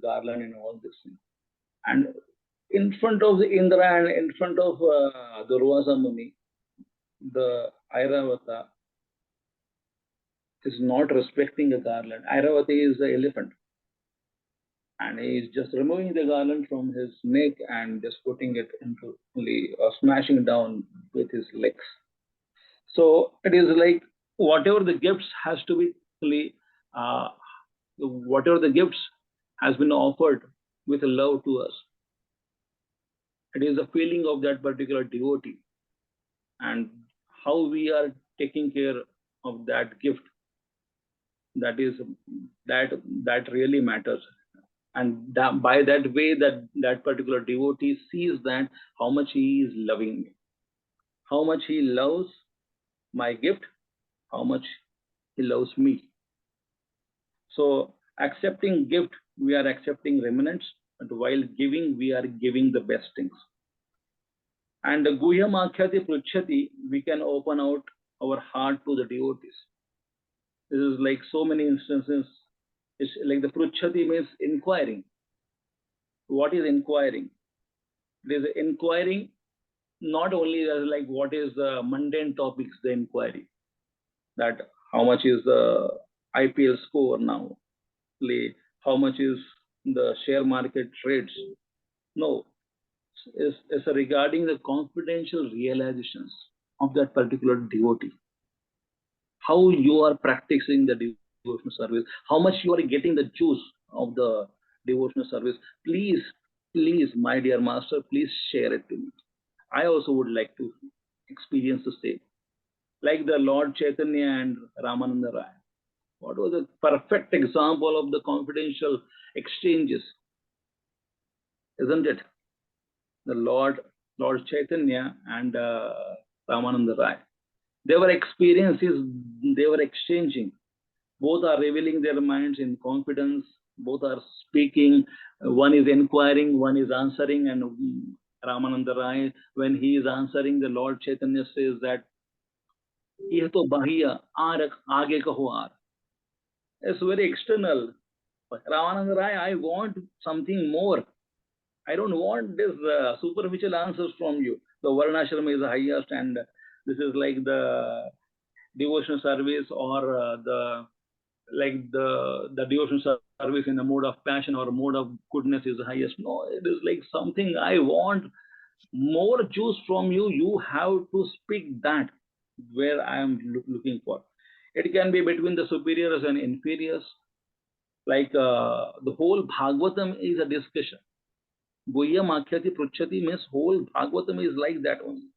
garland and all this thing. And in front of the Indra and in front of the Durvasa Muni, the Airavata is not respecting the garland. Airavati is the elephant. And he is just removing the garland from his neck and just putting it into smashing down with his legs. So it is like whatever the gifts has to be uh, whatever the gifts has been offered with love to us. It is the feeling of that particular devotee and how we are taking care of that gift. That is that really matters. And that, by that way, that particular devotee sees that how much he is loving me, how much he loves my gift, how much he loves me. So accepting gift, we are accepting remnants, and while giving, we are giving the best things. And the Guhyam Akhyati Pruchhati, we can open out our heart to the devotees. This is like so many instances. It's like the Pruchhati means inquiring. What is inquiring? It is inquiring not only as like what is the mundane topics, the inquiry, that how much is the IPL score now, how much is the share market trades. No, it's regarding the confidential realizations of that particular devotee. How you are practicing the devotional service, how much you are getting the juice of the devotional service. Please, my dear master, please share it to me. I also would like to experience the same. Like the Lord Chaitanya and Ramananda Rai. What was a perfect example of the confidential exchanges, isn't it? The Lord Chaitanya and Ramananda Rai. They were experiences, they were exchanging. Both are revealing their minds in confidence. Both are speaking. One is inquiring, one is answering. And Ramananda Rai, when he is answering, the Lord Chaitanya says that, "Ye to bahiya, aage kaho aar." It's very external. But Ramananda Rai, I want something more. I don't want this superficial answers from you. The Varnashram is the highest, and this is like the devotional service or the devotional service in a mode of passion or mode of goodness is the highest. No, it is like something I want more juice from you. You have to speak that where I am looking for. It can be between the superiors and inferiors. Like the whole Bhagavatam is a discussion. Guhyam Akhyati Pruchhati means whole Bhagavatam is like that only.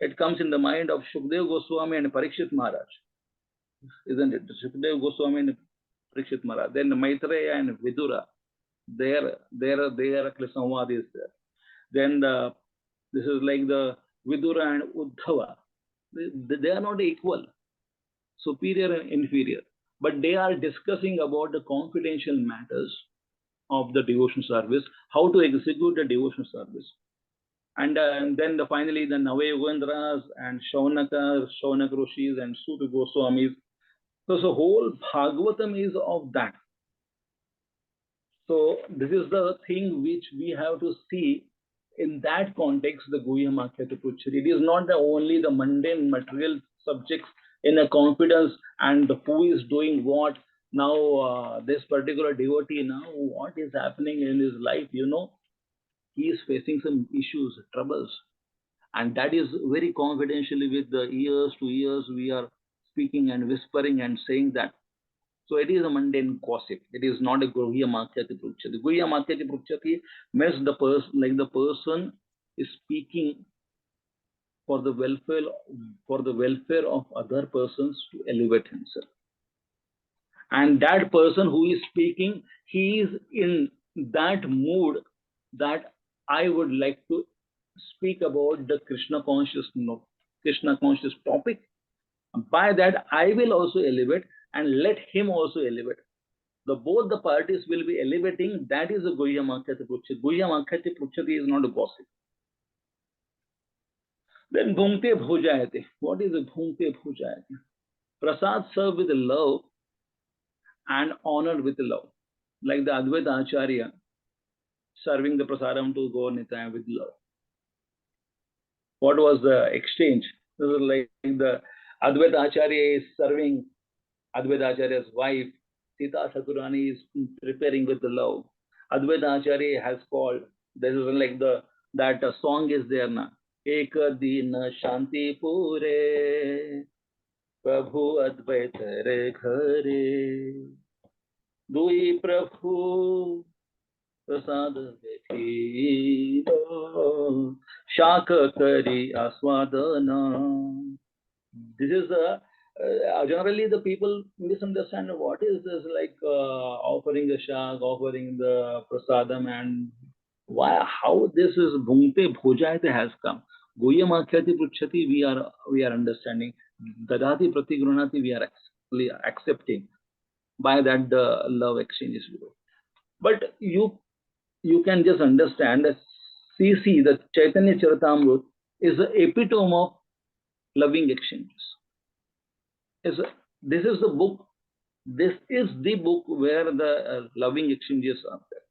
It comes in the mind of Shukdev Goswami and Parikshit Maharaj, isn't it? Shukdev Goswami and Parikshit Maharaj. Then Maitreya and Vidura, their Samvad is there. Then this is like the Vidura and Uddhava. They are not equal, superior and inferior, but they are discussing about the confidential matters of the devotional service, how to execute the devotional service. And then finally the Navayogendras and Shaunak Rishis and Suta Goswamis. So whole Bhagavatam is of that. So this is the thing which we have to see in that context, the Guhyam Akhyati Pruchhati. It is not only the mundane material subjects in a confidence and who is doing what. Now this particular devotee, now what is happening in his life, he is facing some issues, troubles. And that is very confidentially with the ears to ears we are speaking and whispering and saying that. So it is a mundane gossip. It is not a Guhyam Akhyati Pruchhati. Guhyam Akhyati Pruchhati means the person is speaking for the welfare of other persons to elevate himself. And that person who is speaking, he is in that mood that I would like to speak about the Krishna conscious topic. By that, I will also elevate and let him also elevate. Both the parties will be elevating. That is a Guhyam Akhyati Pruchhati. Guhyam Akhyati Pruchhati is not a gossip. Then Bhungte Bhujayate. What is a Bhungte Bhujayate? Prasad served with love and honored with love. like the Advaita Acharya serving the prasadam to Gaur Nitai with love. What was the exchange? This is like the Advaita Acharya is serving Advaita Acharya's wife. Sita Sakurani is preparing with the love. Advaita Acharya has called. This is like that song is there na. Ek din shanti pure Prabhu Advaita re ghare Dui Prabhu Prasad Vethiro Shaka Kari Aswadana. This is generally the people misunderstand what is this like offering the shak, offering the prasadam, and why how this is bhungte bhojayate has come. Goyam akhyati pruchhati we are understanding. Dadati pratigranati we are actually accepting. By that the love exchange is good. But you can just understand that CC, the Chaitanya Charitamrita, is the epitome of loving exchanges. This is the book. This is the book where the loving exchanges are there.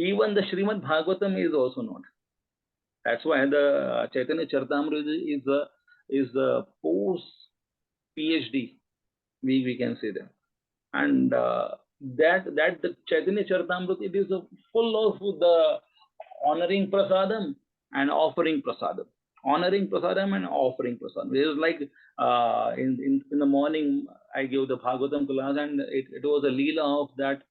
Even the Srimad Bhagavatam is also not. That's why the Chaitanya Charitamrita is the post PhD. We can say that, and that the Chaitanya Charitamrita, it is full of the honoring prasadam and offering prasadam. Honoring prasadam and offering prasadam. It is like in the morning I gave the Bhagavatam class, and it was a leela of that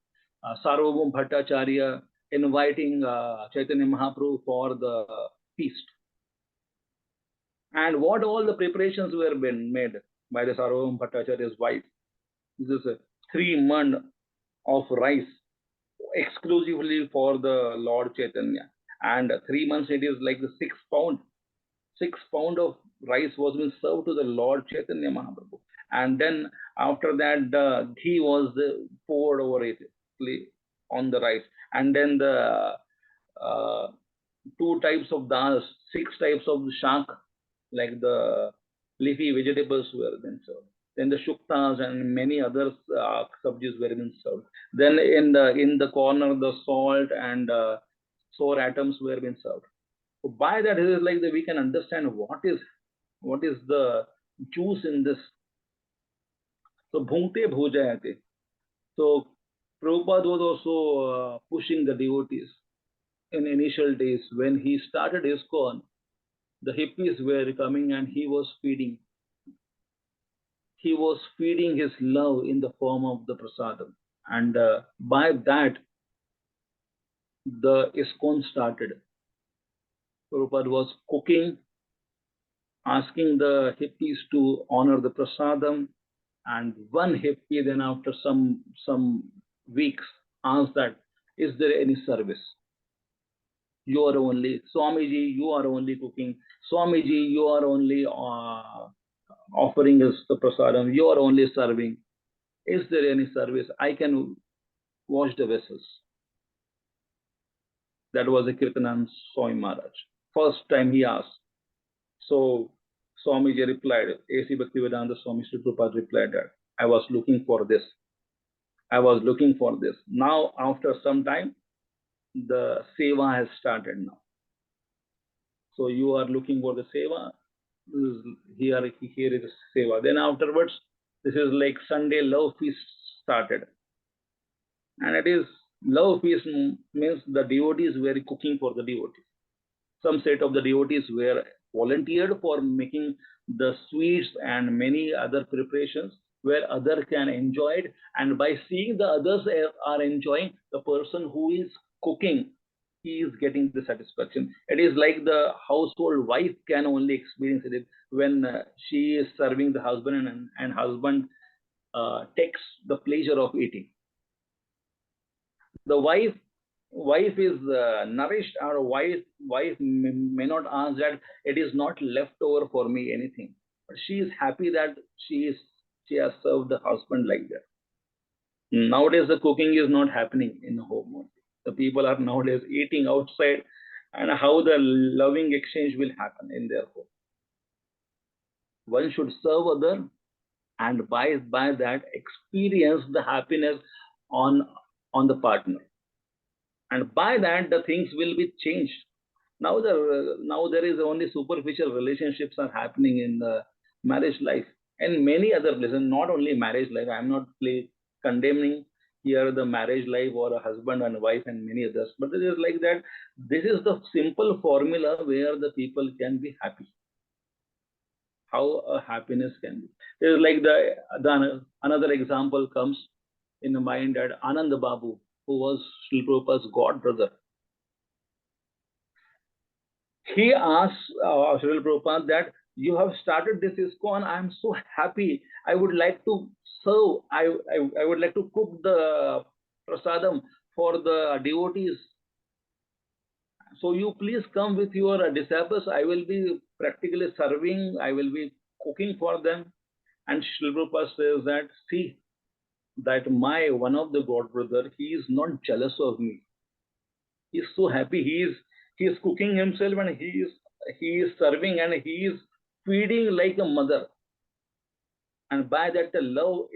Sarvabhauma Bhattacharya inviting Chaitanya Mahaprabhu for the feast. And what all the preparations were been made by the Sarvabhauma Bhattacharya's wife. This is 3 months of rice exclusively for the Lord Chaitanya. And 3 months it is like the 6 pound. 6 pound of rice was being served to the Lord Chaitanya Mahaprabhu. And then after that, the ghee was poured over it on the rice. And then the 2 types of dals, 6 types of shak, like the leafy vegetables were then served. Then the shuktas and many other subjects were being served. Then in the corner, the salt and sour atoms were being served. So by that, it is like that we can understand what is the juice in this. So bhungte bhojayate. So Prabhupada was also pushing the devotees in initial days when he started ISKCON. The hippies were coming and he was feeding. He was feeding his love in the form of the prasadam, and by that the ISKCON started. Prabhupada was cooking, asking the hippies to honor the prasadam, and one hippie then after some weeks asked that, is there any service? You are only, Swamiji, you are only cooking. Swamiji, you are only offering us the prasadam. You are only serving. Is there any service? I can wash the vessels. That was a Kirtanand Swami Maharaj. First time he asked. So Swamiji replied, A.C. Bhaktivedanta Swami Sri Prabhupada replied that, I was looking for this. I was looking for this. Now, after some time, the seva has started now. So you are looking for the seva. Here is seva. Then afterwards, this is like Sunday love feast started. And it is love feast means the devotees were cooking for the devotees. Some set of the devotees were volunteered for making the sweets and many other preparations where others can enjoy it. And by seeing the others are enjoying, the person who is cooking, he is getting the satisfaction. It is like the household wife can only experience it when she is serving the husband, and husband takes the pleasure of eating. The wife is nourished, or wife may not ask that it is not left over for me anything, but she is happy that she has served the husband like that. Nowadays the cooking is not happening in the home. The people are nowadays eating outside, and how the loving exchange will happen in their home. One should serve other, and by that experience the happiness on the partner, and by that the things will be changed. Now there is only superficial relationships are happening in the marriage life and many other places, not only marriage life. I'm not condemning here the marriage life or a husband and wife and many others, but it is like that. This is the simple formula where the people can be happy. How a happiness can be. It is like the another example comes in the mind that Anand Babu, who was Srila Prabhupada's god brother, he asked Srila Prabhupada that you have started this ISKCON. I'm so happy. I would like to serve. I would like to cook the prasadam for the devotees. So you please come with your disciples. I will be practically serving. I will be cooking for them. And Srila Prabhupada says that, see, that my one of the god brother, he is not jealous of me. He is so happy. He is cooking himself and he is serving and he is feeding like a mother. And by that the love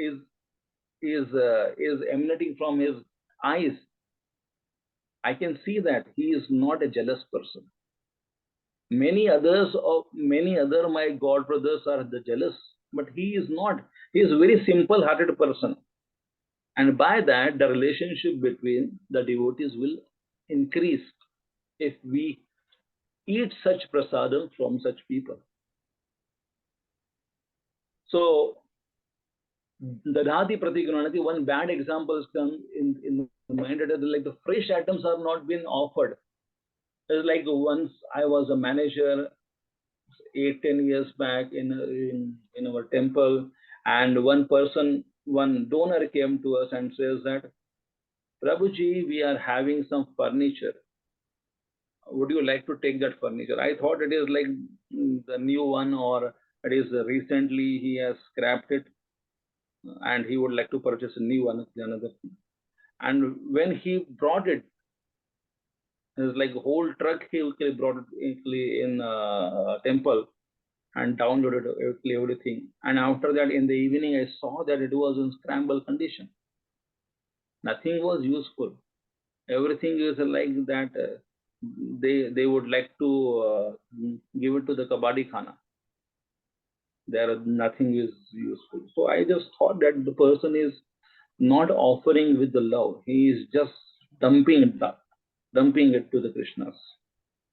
is emanating from his eyes. I can see that he is not a jealous person. Many other my god brothers are the jealous, but he is not. He is a very simple hearted person. And by that the relationship between the devotees will increase if we eat such prasadam from such people. So the Dhati Pratigunanati, one bad example has come in the mind that like the fresh items have not been offered. It's like once I was a manager 8-10 years back in our temple, and one donor came to us and says that, Prabhuji, we are having some furniture. Would you like to take that furniture? I thought it is like the new one, or it is recently he has scrapped it and he would like to purchase a new one, another thing. And when he brought it, it was like a whole truck he brought it in temple and downloaded everything. And after that, in the evening, I saw that it was in scramble condition. Nothing was useful. Everything is like that. They would like to give it to the kabadi khana. There nothing is useful. So I just thought that the person is not offering with the love. He is just dumping it to the Krishna's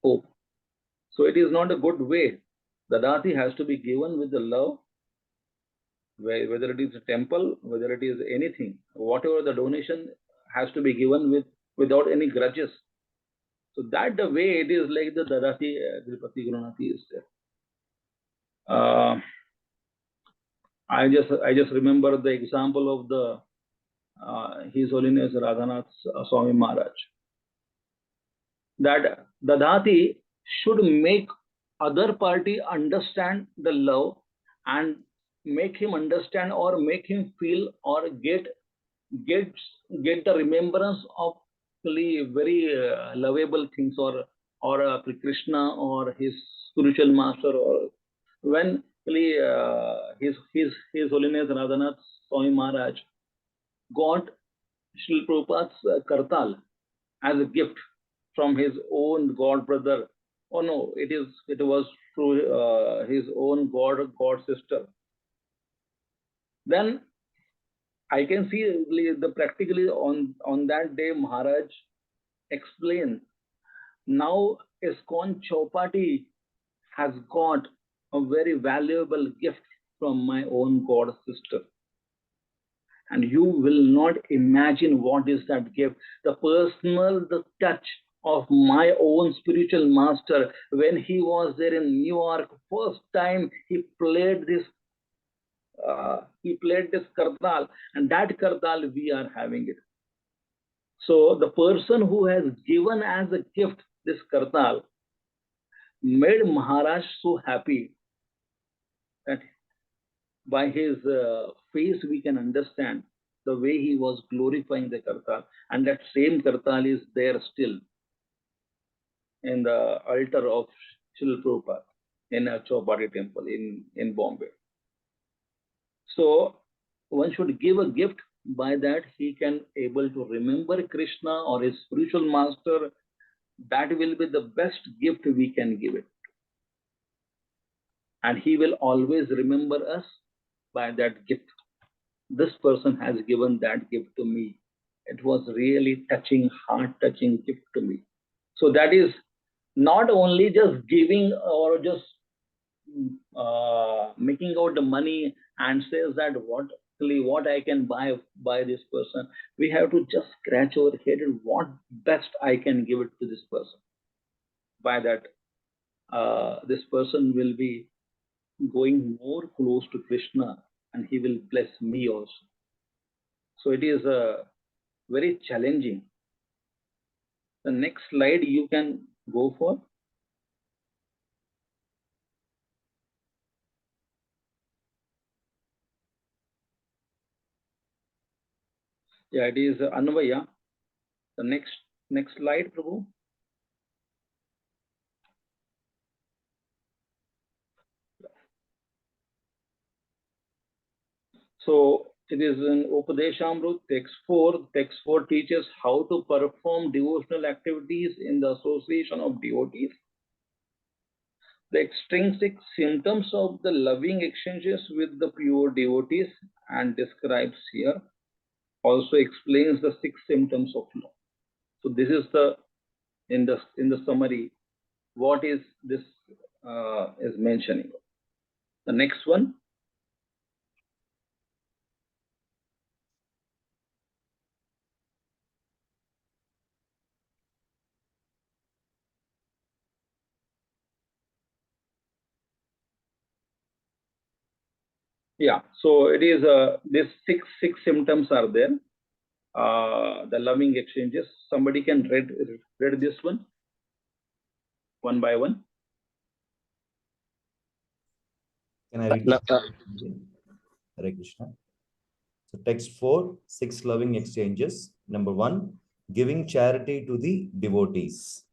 hope. So it is not a good way. The dati has to be given with the love, whether it is a temple, whether it is anything, whatever the donation has to be given without any grudges. So that the way it is like the Dadati Gripati Gurunati is there. I just remember the example of the His Holiness Radhanath Swami Maharaj, that Dadati should make other party understand the love and make him understand or make him feel or get the remembrance of very lovable things, or Krishna or his spiritual master, or when his Holiness Radhanath Swami Maharaj got Srila Prabhupada's Kartal as a gift from his own god brother. Oh no, it was through his own god sister. Then I can see the practically on that day Maharaj explained. Now ISKCON Chowpatty has got a very valuable gift from my own god sister. And you will not imagine what is that gift. The touch of my own spiritual master when he was there in New York. First time he played this kartal, and that kartal we are having it. So the person who has given as a gift this kartal made Maharaj so happy that by his face we can understand the way he was glorifying the kartal, and that same kartal is there still in the altar of Srila Prabhupada in a Chowpatty temple in Bombay. So one should give a gift By that, he can able to remember Krishna or his spiritual master. That will be the best gift we can give it. And he will always remember us by that gift. This person has given that gift to me. It was really touching, heart-touching gift to me. So that is not only just giving or just making out the money and says that what I can buy by this person. We have to just scratch our head and what best I can give it to this person. By that, this person will be going more close to Krishna and he will bless me also. So it is very challenging. The next slide you can go for. Yeah, it is Anvaya. The next slide, Prabhu. So it is in Upadeshamrut, text 4. Text 4 teaches how to perform devotional activities in the association of devotees. The extrinsic symptoms of the loving exchanges with the pure devotees and describes here. Also explains the 6 symptoms of love. So this is the in the summary what is this is mentioning. The next one. Yeah, so it is these six symptoms are there. The loving exchanges. Somebody can read this one by one. Can I read? Hare Krishna. So text 4, 6 loving exchanges. Number 1, giving charity to the devotees.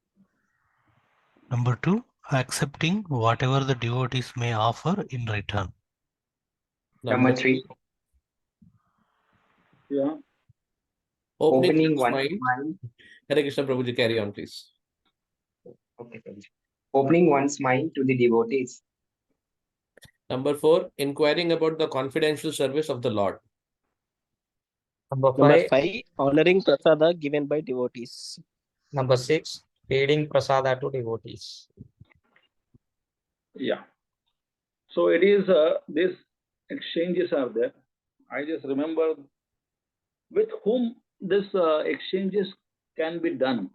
Number 2, accepting whatever the devotees may offer in return. Number 3. Yeah. Opening one's mind. Hare Krishna, Prabhuji, carry on, please. Okay, Prabhuji. Opening one's mind to the devotees. Number 4, inquiring about the confidential service of the Lord. Number 5, honoring prasada given by devotees. Number 6, feeding prasada to devotees. Yeah. So it is these exchanges are there. I just remember with whom this exchanges can be done.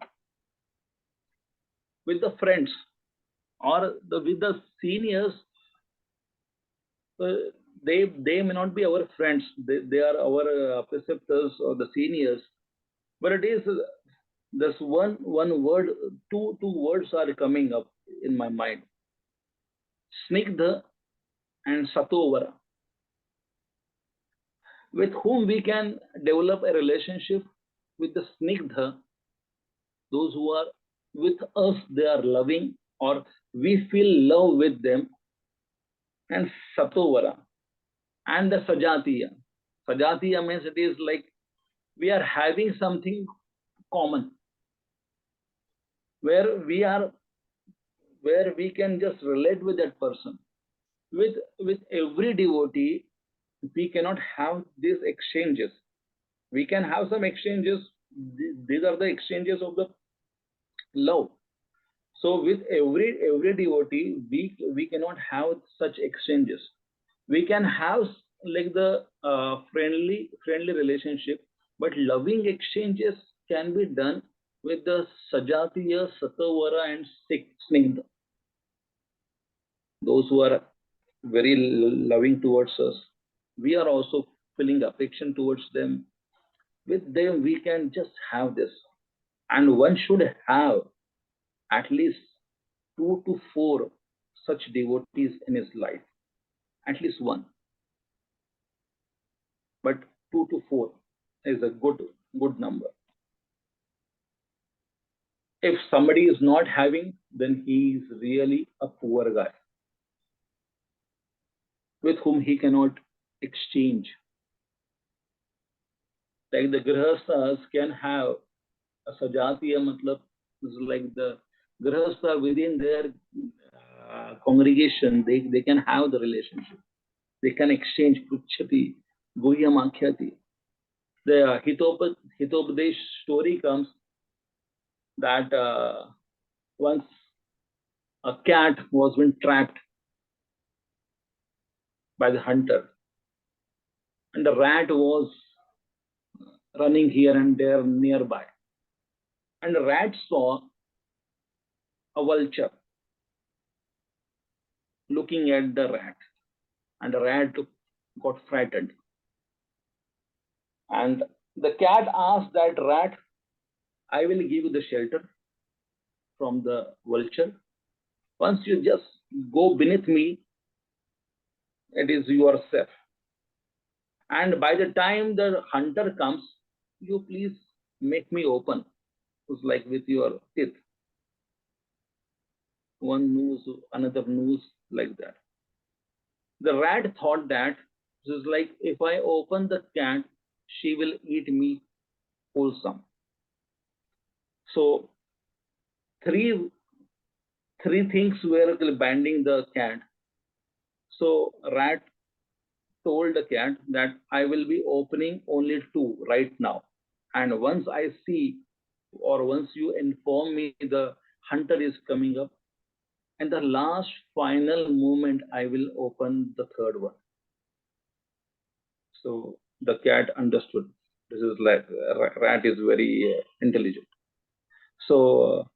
With the friends or with the seniors. They may not be our friends. They are our preceptors or the seniors. But it is this one word, two words are coming up in my mind. Snigdha and Satovara. With whom we can develop a relationship with the Snigdha, those who are with us, they are loving or we feel love with them, and Satovara. And the Sajatiya. Sajatiya means it is like we are having something common where we can just relate with that person. With every devotee, we cannot have these exchanges. We can have some exchanges. These are the exchanges of the love. So with every devotee, we cannot have such exchanges. We can have like the friendly relationship, but loving exchanges can be done with the Sajatiya, Satovara, and Snigdha. Those who are very loving towards us, we are also feeling affection towards them. With them, we can just have this. And one should have at least 2 to 4 such devotees in his life. At least one. But 2 to 4 is a good number. If somebody is not having, then he is really a poor guy with whom he cannot exchange. Like the grihasthas can have a sajatiya matlab, is like the grihastha within their congregation, they can have the relationship. They can exchange pruchati, guhyam akhyati. The Hitopadesh story comes that once a cat was been trapped by the hunter, and the rat was running here and there nearby. And the rat saw a vulture looking at the rat, and the rat got frightened. And the cat asked that rat, I will give you the shelter from the vulture. Once you just go beneath me, it is your safe. And by the time the hunter comes, you please make me open. It's like with your teeth. One nose, another nose, like that. The rat thought that this is like, if I open the cat, she will eat me wholesome. So three things were binding the cat. So rat told the cat that I will be opening only two right now. And once I see, or once you inform me the hunter is coming up, and the last final moment, I will open the third one. So the cat understood. This is like, rat is very intelligent. So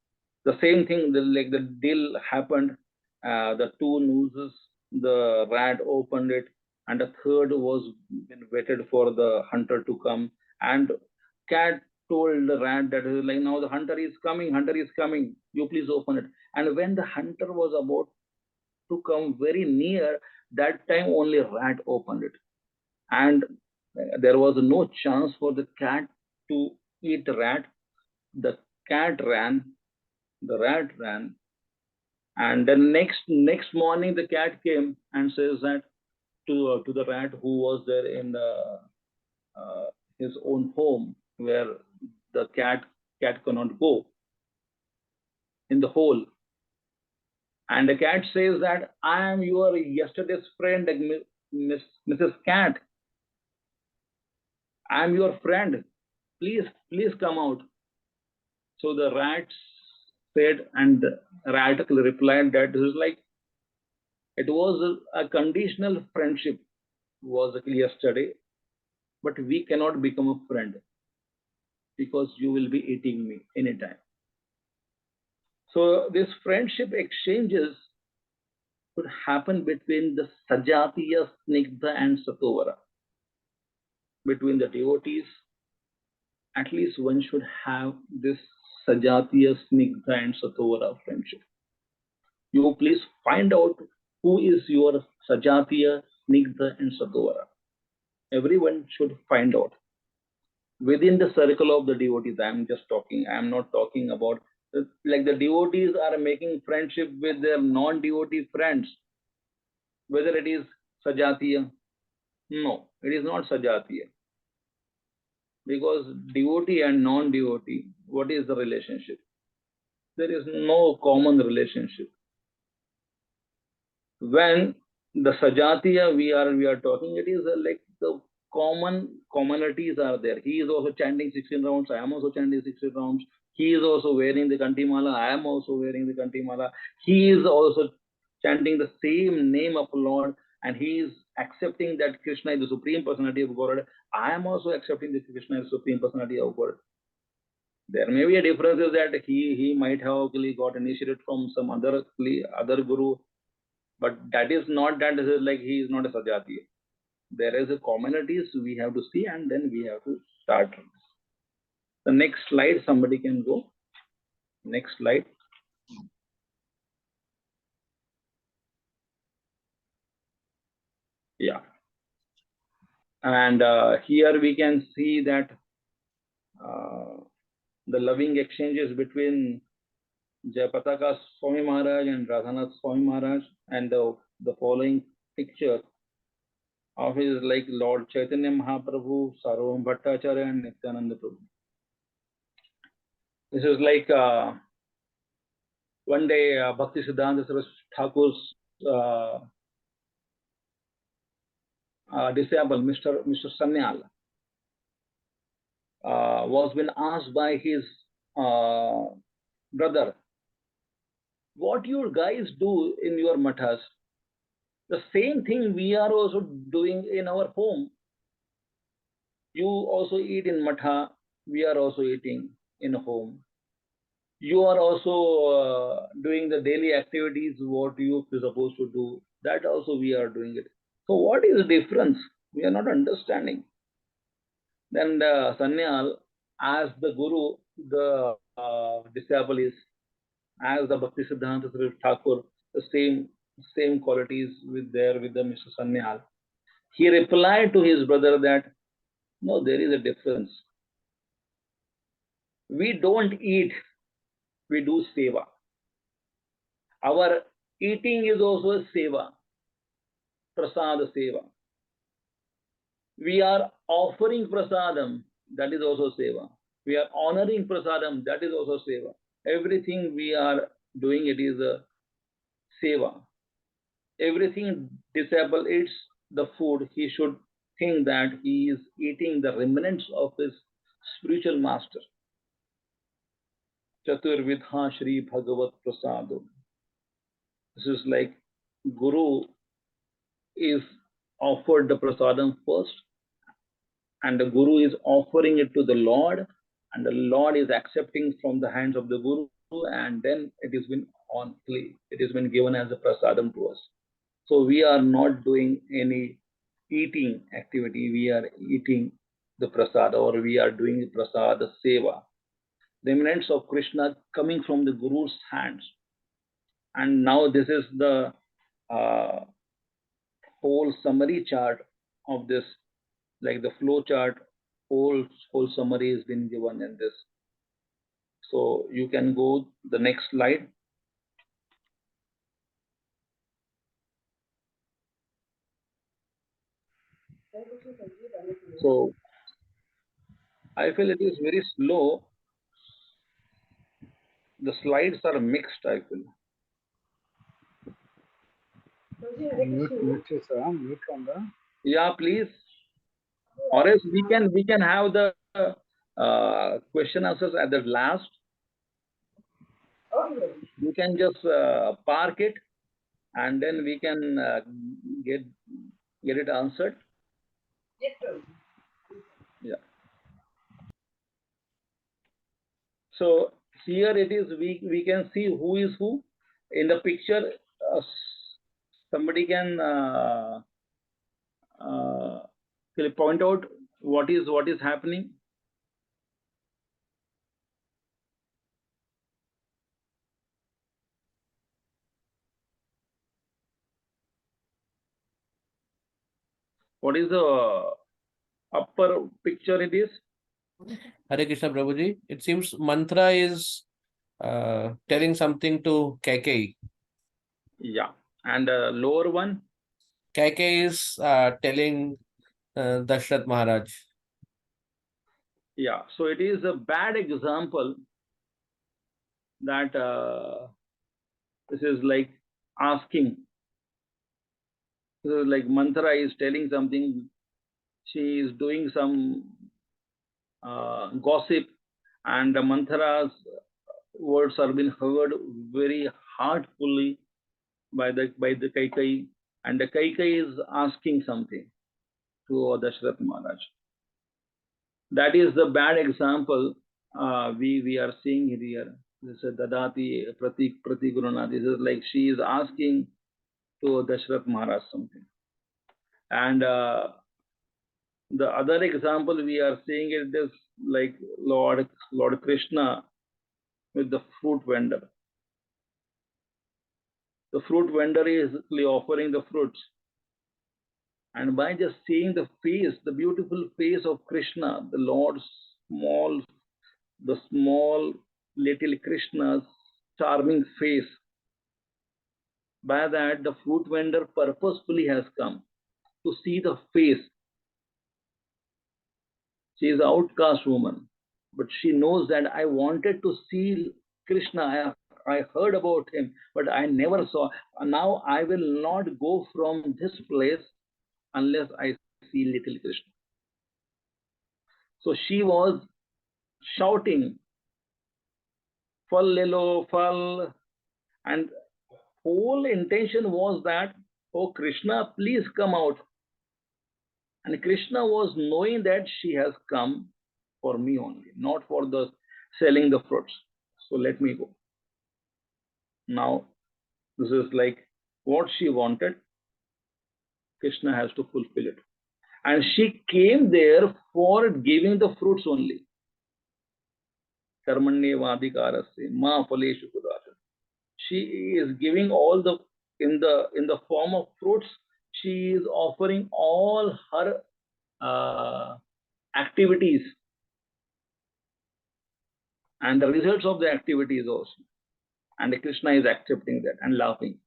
the same thing, like the deal happened. The two noses, the rat opened it, and the third was waited for the hunter to come. And cat told the rat that like, now the hunter is coming, you please open it. And when the hunter was about to come very near, that time only rat opened it. And there was no chance for the cat to eat the rat. The cat ran, the rat ran, and then next morning the cat came and says that to the rat who was there in his own home, where the cat cannot go, in the hole. And the cat says that I am your yesterday's friend, Mrs. Cat. I am your friend. Please come out. So the rat said, and the rat replied that this is like, it was a conditional friendship, was yesterday, but we cannot become a friend because you will be eating me anytime. So this friendship exchanges could happen between the Sajatiya, Snigdha and Satovara. Between the devotees, at least one should have this Sajatiya, Snigdha and Satovara friendship. You please find out who is your Sajatiya, Snigdha and Satovara. Everyone should find out. Within the circle of the devotees, I am just talking, I am not talking about, like the devotees are making friendship with their non-devotee friends. Whether it is Sajatiya, no, it is not Sajatiya. Because devotee and non-devotee, what is the relationship? There is no common relationship. When the Sajatiya we are talking, it is like the commonalities are there. He is also chanting 16 rounds, I am also chanting 16 rounds. He is also wearing the Kantimala, I am also wearing the Kantimala. He is also chanting the same name of Lord, and he is accepting that Krishna is the Supreme Personality of God. I am also accepting that Krishna is the Supreme Personality of God. There may be a difference is that he might have got initiated from some other guru, but that is not that is like he is not a Sajatiya. There is a commonalities we have to see, and then we have to start. The next slide, somebody can go. Next slide. Yeah. And here we can see that the loving exchanges between Jayapataka Swami Maharaj and Radhanath Swami Maharaj, and the following picture of his like Lord Chaitanya Mahaprabhu, Sarvam Bhattacharya, and Nityananda Prabhu. This is like one day Bhakti Siddhanta Saraswati Thakur's disciple, Mr. Sanyal, was been asked by his brother, what you guys do in your mathas, the same thing we are also doing in our home. You also eat in matha, we are also eating in home. You are also doing the daily activities, what you are supposed to do, that also we are doing it. So what is the difference? We are not understanding. Then the Sanyal asked the Guru, the disciple is, as the Bhakti Siddhanta Saraswati Thakur, the same qualities with the Mr. Sanyal. He replied to his brother that, no, there is a difference. We don't eat, we do seva. Our eating is also a seva, prasada seva. We are offering prasadam, that is also seva. We are honoring prasadam, that is also seva. Everything we are doing, it is a seva. Everything disciple eats the food, he should think that he is eating the remnants of his spiritual master. Chaturvidha Shri Bhagavat Prasadam. This is like Guru is offered the prasadam first, and the Guru is offering it to the Lord, and the Lord is accepting from the hands of the Guru, and then it has been given as a prasadam to us. So we are not doing any eating activity, we are eating the prasada, or we are doing prasada seva. Remnants of Krishna coming from the Guru's hands. And now this is the whole summary chart of this, like the flow chart, whole summary has been given in this. So you can go the next slide. So I feel it is very slow. The slides are mixed, I feel. Yeah, please. Or else we can have the question answers at the last. You can just park it, and then we can get it answered. Yeah. So here it is. We can see who is who in the picture. Somebody can point out what is happening. What is the upper picture it is? Hare Krishna Prabhuji. It seems mantra is telling something to Kaikei. Yeah. And the lower one? Kaikei is telling Dashrath Maharaj. Yeah. So it is a bad example that this is like asking. This is like mantra is telling something. She is doing some gossip, and the mantra's words are being heard very heartfully by the Kaikai, and the Kaikai is asking something to Dashrath Maharaj. That is the bad example we are seeing here. This is Dadati Prati Guruna. This is like she is asking to Dashrath Maharaj something. And the other example we are seeing is this, like Lord Krishna with the fruit vendor. The fruit vendor is offering the fruits. And by just seeing the face, the beautiful face of Krishna, the Lord's small little Krishna's charming face, by that the fruit vendor purposefully has come to see the face. She is an outcast woman, but she knows that I wanted to see Krishna. I heard about him, but I never saw. Now I will not go from this place unless I see little Krishna. So she was shouting, "Fal lelo, fal," and whole intention was that, "Oh Krishna, please come out." And Krishna was knowing that she has come for me only, not for the selling the fruits. So let me go. Now, this is like what she wanted. Krishna has to fulfill it. And she came there for giving the fruits only. Karmanye vadhikarasya ma phaleshu kudasya. She is giving all the in the form of fruits. She is offering all her activities and the results of the activities also. And Krishna is accepting that and laughing.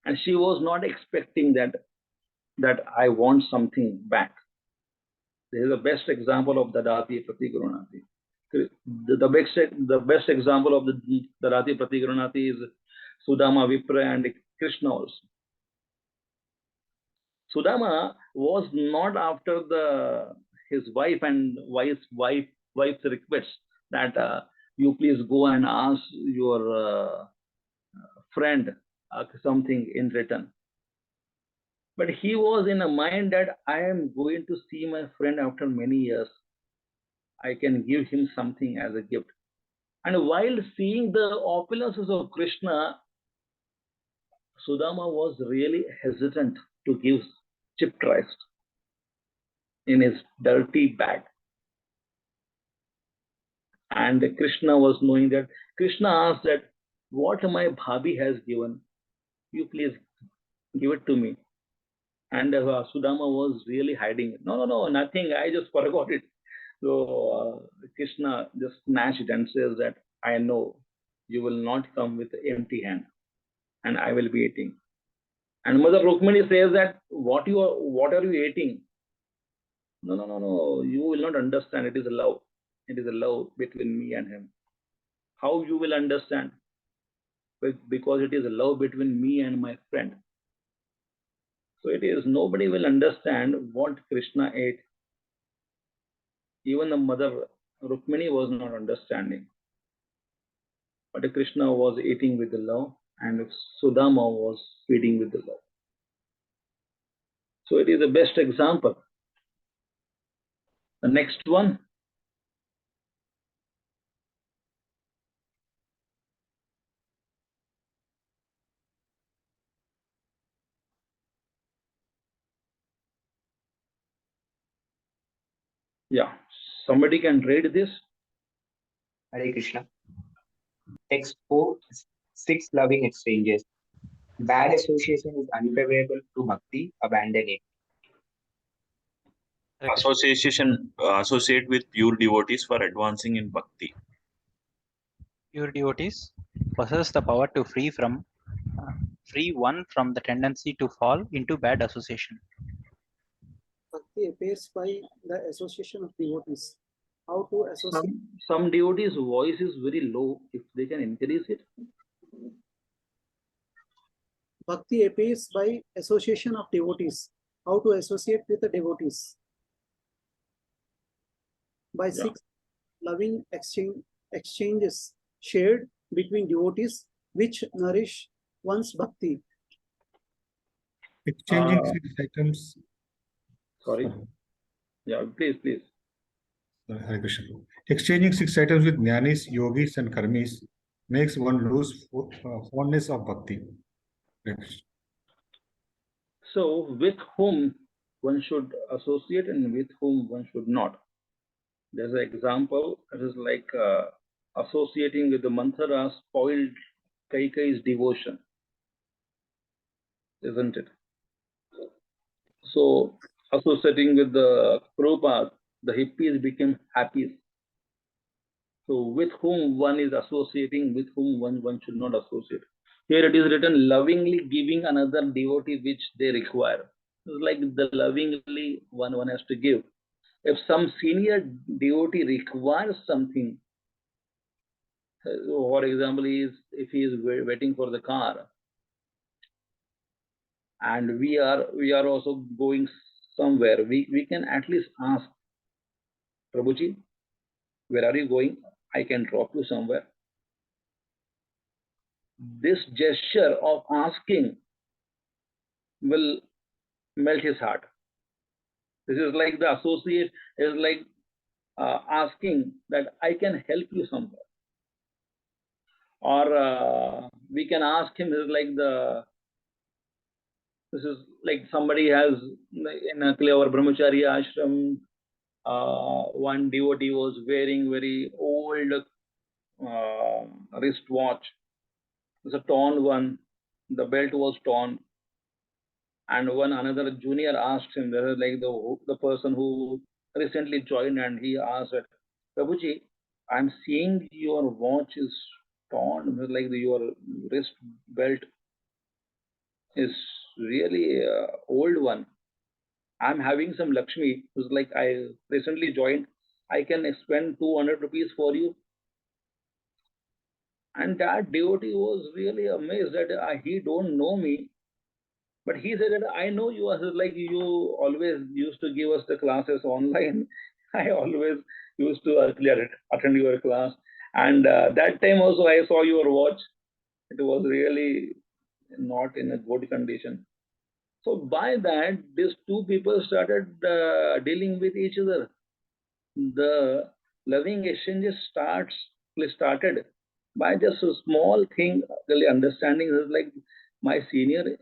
And she was not expecting that I want something back. This is the best example of Dadati Pratigurunati. The best example of the Dadati Pratigurunati is Sudama, Vipra, and Krishna also. Sudama was not after his wife and wife's request that you please go and ask your friend something in return. But he was in a mind that I am going to see my friend after many years. I can give him something as a gift. And while seeing the opulences of Krishna, Sudama was really hesitant to give chipped rice in his dirty bag. And Krishna was knowing that. Krishna asked that, what my bhabi has given, you please give it to me. And Sudama was really hiding it. No, nothing. I just forgot it. So Krishna just snatched it and says that, I know you will not come with empty hand, and I will be eating. And Mother Rukmini says that, what are you eating? No, you will not understand. It is love. It is a love between me and him. How you will understand? Because it is a love between me and my friend. So it is, nobody will understand what Krishna ate. Even the Mother Rukmini was not understanding. But Krishna was eating with the love, and Sudama was feeding with the love. So it is the best example. The next one. Yeah, somebody can read this. Hare Krishna. Text 4, 6 loving exchanges. Bad association is unfavorable to bhakti, abandon it. Associate with pure devotees for advancing in bhakti. Pure devotees possess the power to free one from the tendency to fall into bad association. Bhakti appears by the association of devotees. How to associate? Some devotees' voice is very low. If they can increase it. Bhakti appears by association of devotees. How to associate with the devotees? By 6 loving exchanges shared between devotees, which nourish one's bhakti. Exchanging 6 items. Sorry. Yeah, please. Hare Krishna. Exchanging 6 items with jnanis, yogis, and karmis makes one lose fondness of bhakti. So, with whom one should associate and with whom one should not. There's an example. It is like associating with the Manthara spoiled Kaikai's devotion, isn't it? So, associating with the Prabhupada, the hippies became happy. So, with whom one is associating, with whom one should not associate. Here it is written, lovingly giving another devotee which they require. like the lovingly one has to give. If some senior devotee requires something, for example, if he is waiting for the car, and we are also going somewhere, we can at least ask, Prabhuji, where are you going? I can drop you somewhere. This gesture of asking will melt his heart. This is like the associate is like asking that I can help you somewhere. Or we can ask him, this is like somebody has in a clever brahmacharya ashram, one devotee was wearing very old wristwatch. It's a torn one. The belt was torn. And another junior asked him, there is like the person who recently joined, and he asked that, Prabhuji, I'm seeing your watch is torn, like your wrist belt is really old one. I'm having some Lakshmi, who's like, I recently joined, I can spend 200 rupees for you. And that devotee was really amazed that he don't know me. But he said that I know you, like you always used to give us the classes online. I always used to attend your class. And that time also I saw your watch. It was really not in a good condition. So by that, these two people started dealing with each other. The loving exchanges started by just a small thing, really understanding is like my senior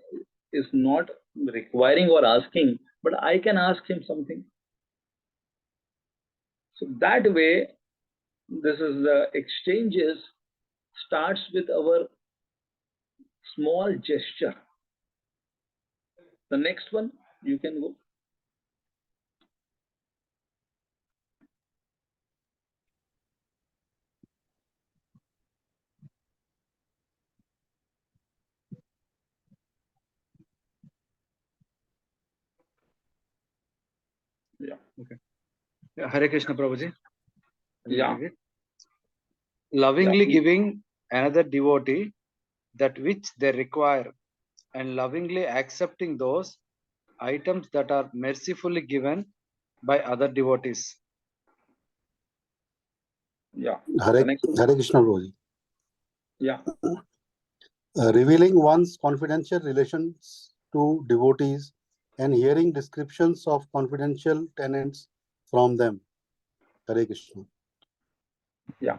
is not requiring or asking, but I can ask him something. So that way, this is the exchanges starts with our small gesture. The next one, you can go. Yeah. Okay. Yeah, Hare Krishna Prabhuji. Yeah. Lovingly giving another devotee that which they require, and lovingly accepting those items that are mercifully given by other devotees. Yeah. Hare Krishna Prabhuji. Yeah. Revealing one's confidential relations to devotees and hearing descriptions of confidential tenets from them. Hare Krishna. Yeah.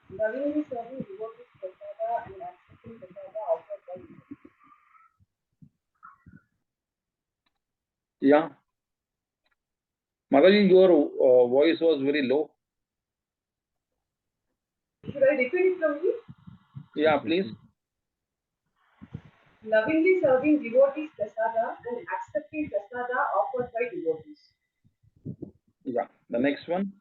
Lovingly serving devotees prasada and accepting prasada offered by devotees. Yeah. Mataji, your voice was very low. Should I repeat it from you? Yeah, please. Lovingly serving devotees prasada and accepting prasada offered by devotees. Yeah. The next one.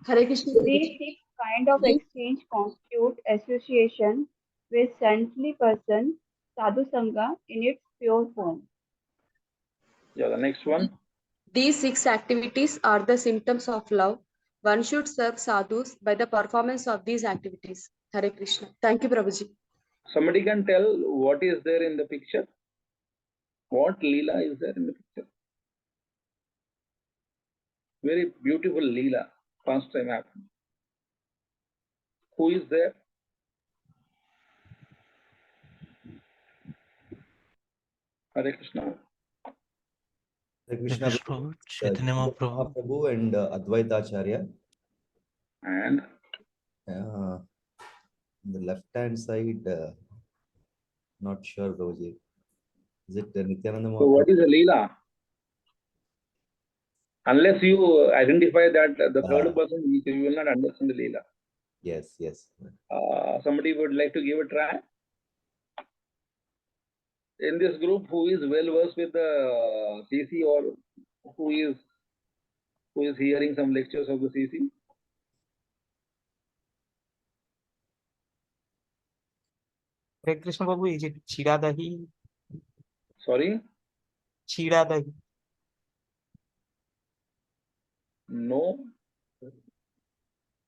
Hare Krishna. These six kind of exchange constitute association with saintly person, sadhu sangha in its pure form. Yeah, the next one. These six activities are the symptoms of love. One should serve sadhus by the performance of these activities. Hare Krishna. Thank you, Prabhuji. Somebody can tell what is there in the picture? What Leela is there in the picture? Very beautiful Leela. First time happened. Who is there? Hare Krishna. Hare Krishna Prabhu, Chaitanya Mahaprabhu. Mahaprabhu and Advaita Acharya. And on the left hand side, not sure, Prabhuji. Is it Nityananda Mahaprabhu? So what is a Leela? Unless you identify that the third person, you will not understand the Leela. Yes, yes. Somebody would like to give a try? In this group, who is well versed with the CC, or who is hearing some lectures of the CC? Hare Krishna Prabhu, is it Chiradahi? Sorry? Chidadagi. No.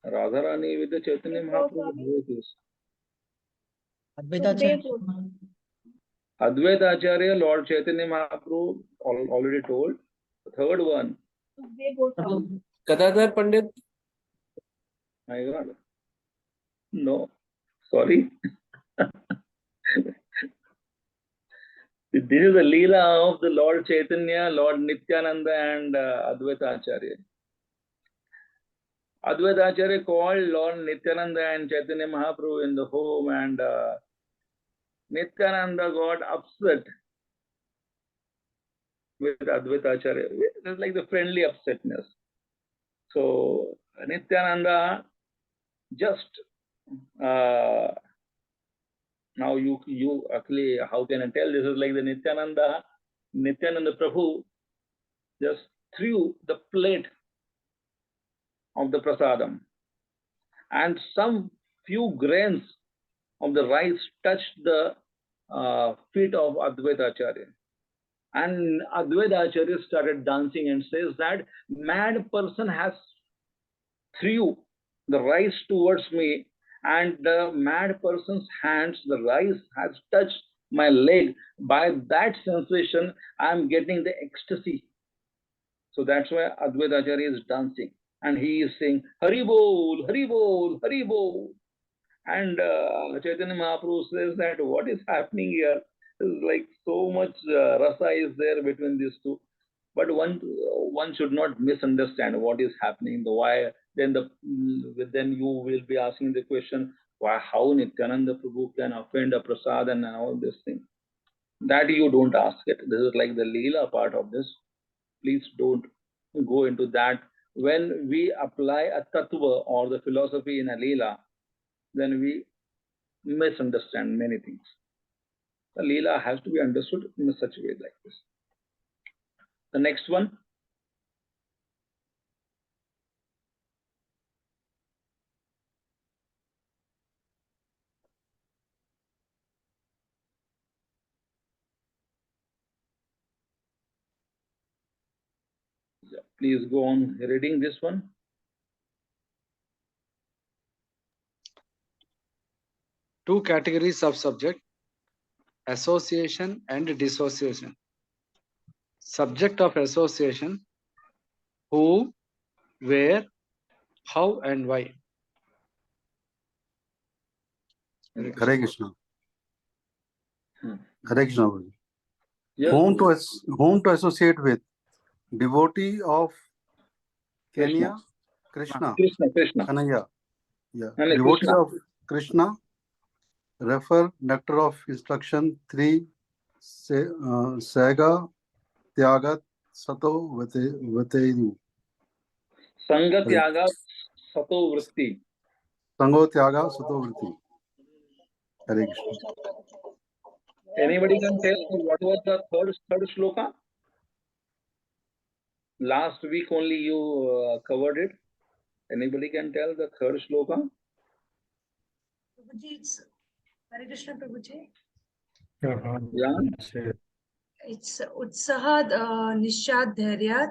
Radharani with the Chaitanya Mahaprabhu. Who it is? Advaita Acharya, Lord Chaitanya Mahaprabhu, already told. The third one. Gadadhar Pandit. My God. No. Sorry. This is the Leela of the Lord Chaitanya, Lord Nityananda and Advaita Acharya. Advaita Acharya called Lord Nityananda and Chaitanya Mahaprabhu in the home, and Nityananda got upset with Advaita Acharya. It's like the friendly upsetness. So Nityananda just now you actually, how can I tell? This is like the Nityananda Prabhu just threw the plate of the prasadam, and some few grains of the rice touched the feet of Advaita Acharya. And Advaita Acharya started dancing and says that mad person has threw the rice towards me, and the mad person's hands, the rice has touched my leg. By that sensation, I am getting the ecstasy. So that's why Advaita Acharya is dancing. And he is saying, Hari Bol, Hari Bol, Hari Bol. And Chaitanya Mahaprabhu says that what is happening here is like so much rasa is there between these two. But one should not misunderstand what is happening, the why. Then you will be asking the question, why, how Nityananda Prabhu can offend a prasad and all this thing. That you don't ask it. This is like the Leela part of this. Please don't go into that. When we apply a tattva or the philosophy in a Leela, then we misunderstand many things. The Leela has to be understood in such a way like this. The next one. Yeah, please go on reading this one. Two categories of subject: association and dissociation. Subject of association: who, where, how, and why. Hare Krishna. Hare Krishna. Yeah. Whom to associate with? Devotee of Kenya, Krishna. Kanaya. Yeah. Devotee Krishna. of Krishna. Refer Nectar of Instruction 3. Saga Tyagat Sato Vateyu. Sanga Tyaga Sato Vritti. Sango Tyaga Sato Vritti. Hare Krishna. Anybody can tell what was the third shloka? Last week only you covered it. Anybody can tell the third shloka? Prabhuji, it's Hare Krishna Prabhuji. Yeah. It's Utsahad Nishad Dhairyat.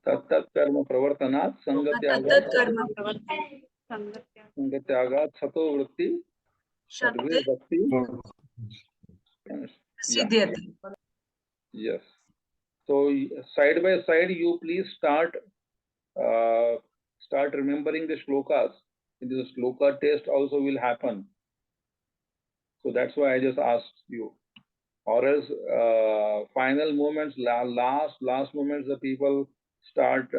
Tattat Karma Pravartanat Tattat Karma Sangatyagat Sato Vritti. Shakti Yeah. Yes. So side by side, you please start remembering the shlokas. The shloka test also will happen. So that's why I just asked you. Or else final moments, last moments, the people start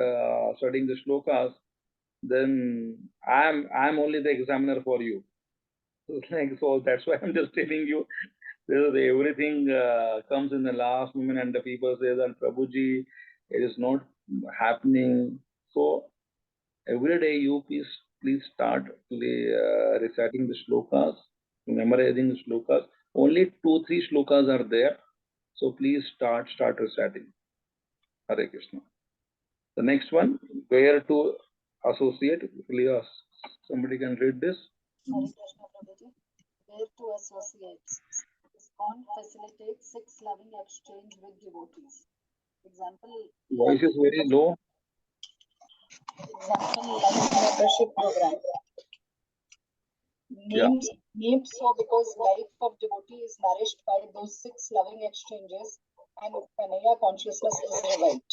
studying the shlokas. Then I'm only the examiner for you. So that's why I'm just telling you. Everything comes in the last moment, and the people say that Prabhuji, it is not happening. So every day you please start reciting the shlokas, memorizing the shlokas. Only 2-3 shlokas are there, so please start reciting. Hare Krishna. The next one, where to associate. Please, somebody can read this. Hare Krishna Prabhuji. Where to associate? ISKCON facilitates sex loving exchange with devotees. Example, Voice is very low. life membership program. Named so because life of devotee is nourished by those six loving exchanges and Kanaya consciousness is revived.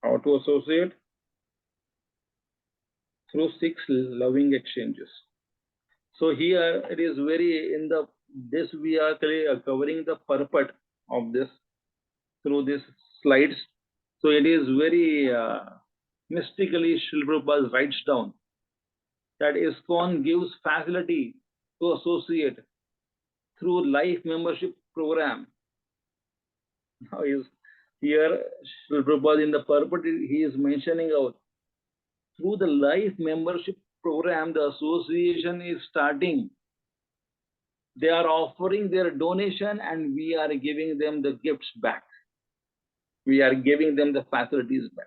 How to associate? Through 6 loving exchanges. So here it is very this we are covering the purport of this through these slides. So it is very mystically Srila Prabhupada writes down that ISKCON gives facility to associate through life membership program. Now here Srila Prabhupada in the purport he is mentioning out through the life membership program the association is starting. They are offering their donation and we are giving them the gifts back. We are giving them the facilities back.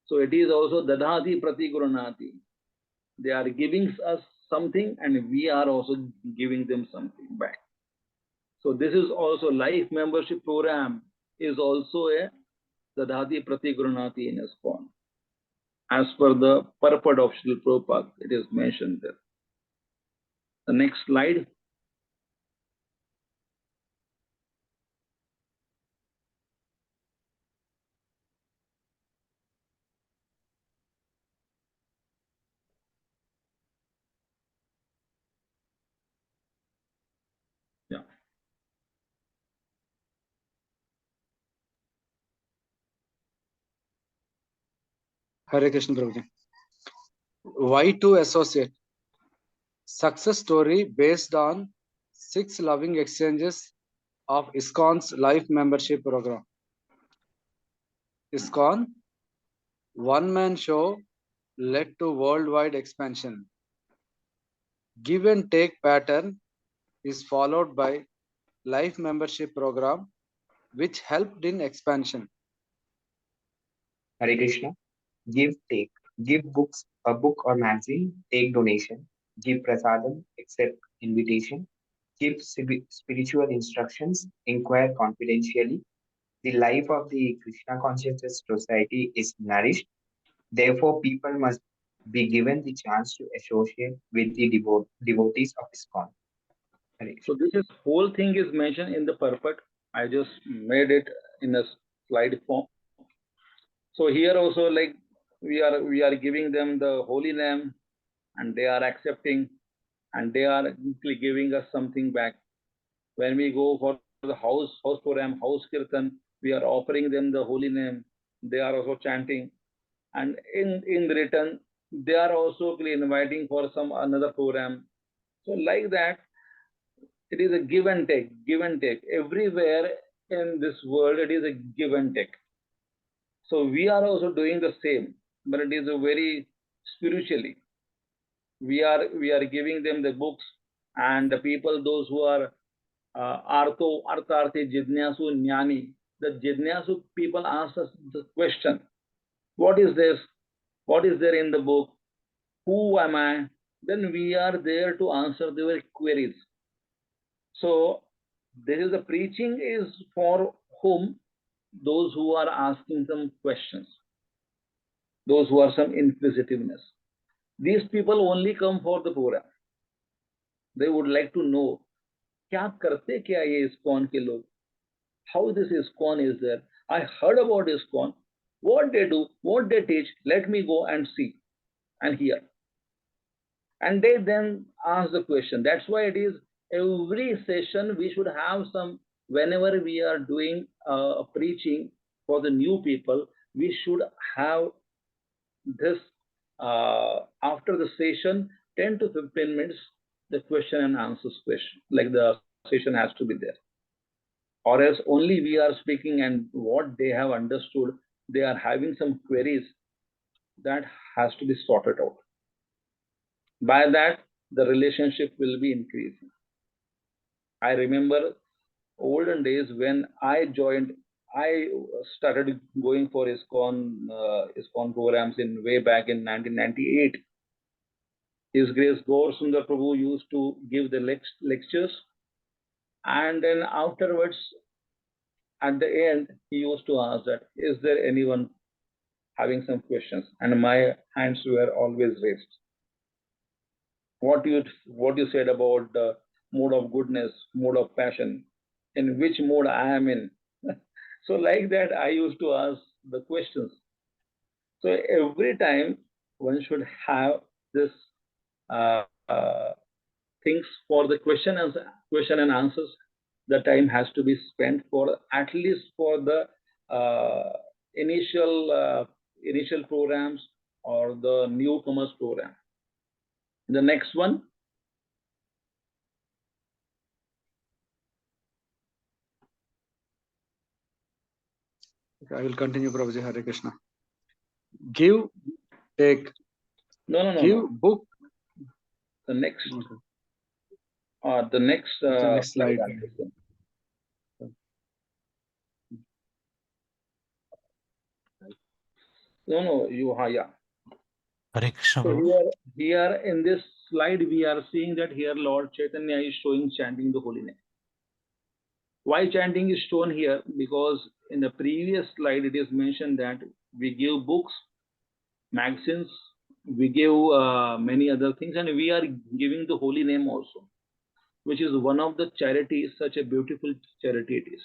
So it is also dadhati pratigurunati. They are giving us something and we are also giving them something back. So this is also life membership program is also a dadhati pratigurunati in ISKCON. As per the purport of Srila Prabhupada, it is mentioned there. The next slide. Yeah. Hare Krishna Prabhuji. Why to associate? Success story based on 6 loving exchanges of ISKCON's life membership program. ISKCON, one-man show led to worldwide expansion. Give and take pattern is followed by life membership program which helped in expansion. Hare Krishna. Give, take. Give books, a book or magazine, take donation. Give prasadam, accept invitation. Give spiritual instructions, inquire confidentially. The life of the Krishna consciousness society is nourished. Therefore, people must be given the chance to associate with the devotees of ISKCON. So this whole thing is mentioned in the purport. I just made it in a slide form. So here also like we are giving them the holy name and they are accepting and they are giving us something back. When we go for the house program, house kirtan, we are offering them the holy name. They are also chanting. And in return, they are also inviting for some another program. So like that, it is a give and take, give and take. Everywhere in this world, it is a give and take. So we are also doing the same, but it is a very spiritually. We are giving them the books and the people, those who are artharthi, jidnyasu, jnani. The jidnyasu people ask us the question, what is this? What is there in the book? Who am I? Then we are there to answer their queries. So this is the preaching is for whom? Those who are asking some questions. Those who are some inquisitiveness. These people only come for the program. They would like to know, क्या करते क्या ये ISKCON के लोग? How this ISKCON is there? I heard about ISKCON. What they do, what they teach, let me go and see and hear. And they then ask the question. That's why it is every session we should have some, whenever we are doing preaching for the new people, we should have this after the session, 10 to 15 minutes, the question and answers question, like the session has to be there. Or else only we are speaking and what they have understood, they are having some queries that has to be sorted out. By that, the relationship will be increasing. I remember olden days when I joined, I started going for ISKCON programs in way back in 1998. His Grace Gaur Sundar Prabhu used to give the lectures, and then afterwards, at the end, he used to ask that, is there anyone having some questions? And my hands were always raised. What you said about the mode of goodness, mode of passion, in which mode I am in. So like that, I used to ask the questions. So every time one should have this things for the question and answers. The time has to be spent for at least for the initial programs or the newcomers program. The next one. Okay, I will continue, Prabhuji. Hare Krishna. Give, take. No. Give book. The next. Okay. The next slide. No, yeah. Hare Krishna. So here in this slide, we are seeing that here Lord Chaitanya is showing chanting the holy name. Why chanting is shown here? Because in the previous slide, it is mentioned that we give books, magazines, we give many other things, and we are giving the holy name also, which is one of the charities, such a beautiful charity it is.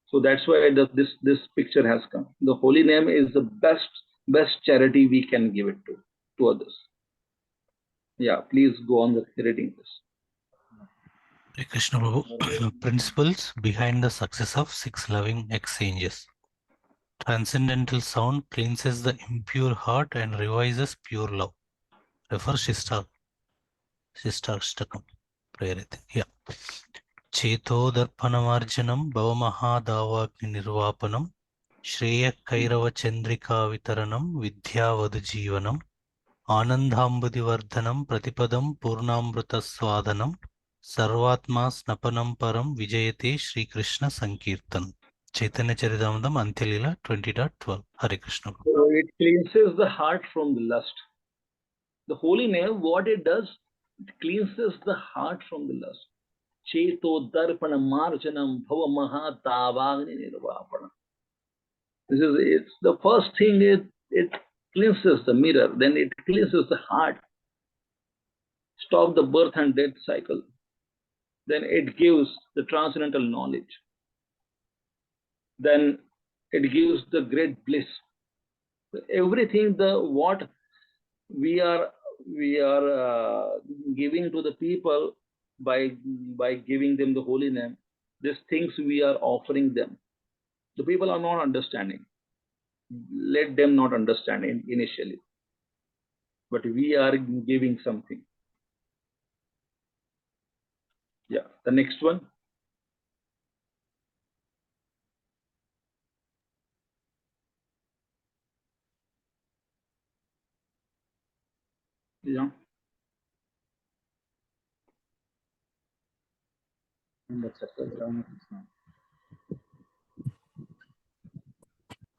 So that's why this picture has come. The holy name is the best charity we can give it to others. Yeah, please go on with reading this. Hare Krishna Prabhu. Principles behind the success of 6 loving exchanges. Transcendental sound cleanses the impure heart and revises pure love. Refer Shastakam. Prayer. Yeah. Cheto darpanamarjanam bhavamahadavagni nirvapanam Shreya Kairava Chandrika Vitaranam Vidyavadu Jeevanam Anandhambudivardhanam Pratipadam Purnamruta Swadanam Sarvatma Snapanam Param Vijayate Sri Krishna Sankirtan. Chaitanya Charitamrita Antilila 20.12. Hare Krishna. So it cleanses the heart from the lust. The holy name, what it does, it cleanses the heart from the lust. Cheto darpana marjanam bhava mahatavagni nirvapana. It's the first thing, it cleanses the mirror, then it cleanses the heart, stop the birth and death cycle. Then it gives the transcendental knowledge. Then it gives the great bliss. Everything what we are giving to the people by giving them the holy name, these things we are offering them. The people are not understanding. Let them not understand initially. But we are giving something. Yeah, the next one. Yeah.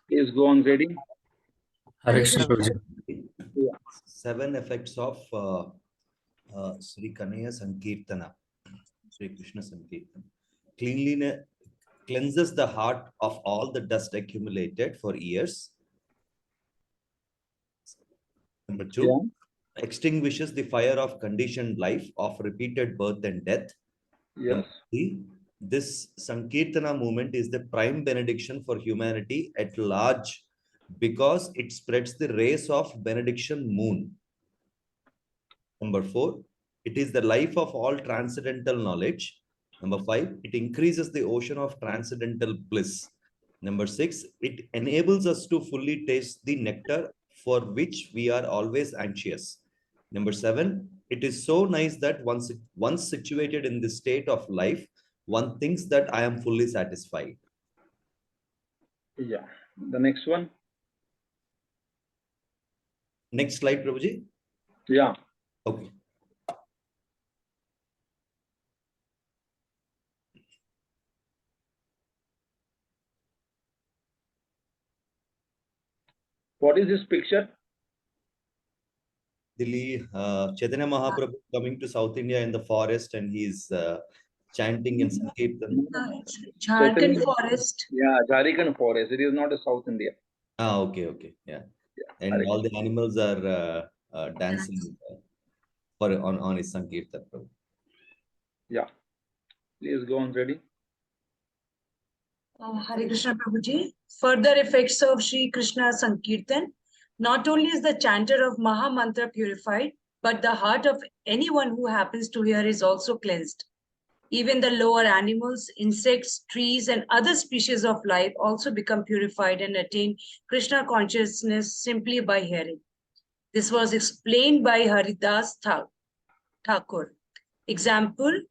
Please go on reading. Yeah. 7 effects of Sri Kanaya Sankirtana, Sri Krishna Sankirtana. Cleanliness cleanses the heart of all the dust accumulated for years. Number 2, extinguishes the fire of conditioned life of repeated birth and death. Yes. Number 3, this Sankirtana movement is the prime benediction for humanity at large because it spreads the rays of benediction moon. Number 4, it is the life of all transcendental knowledge. Number 5, it increases the ocean of transcendental bliss. Number 6, it enables us to fully taste the nectar for which we are always anxious. Number 7, it is so nice that once situated in this state of life, one thinks that I am fully satisfied. Yeah. The next one. Next slide, Prabhuji. Yeah. Okay. What is this picture? Chaitanya Mahaprabhu coming to South India in the forest and he's chanting in Sankirtan. Jharkhand forest. Yeah, Jharkhand forest. It is not a South India. Ah, okay, yeah. And all the animals are dancing on his Sankirtan. Prabhu. Yeah. Please go on, ready. Hare Krishna Prabhuji. Further effects of Sri Krishna Sankirtan. Not only is the chanter of Maha Mantra purified, but the heart of anyone who happens to hear is also cleansed. Even the lower animals, insects, trees, and other species of life also become purified and attain Krishna consciousness simply by hearing. This was explained by Haridas Thakur. Example,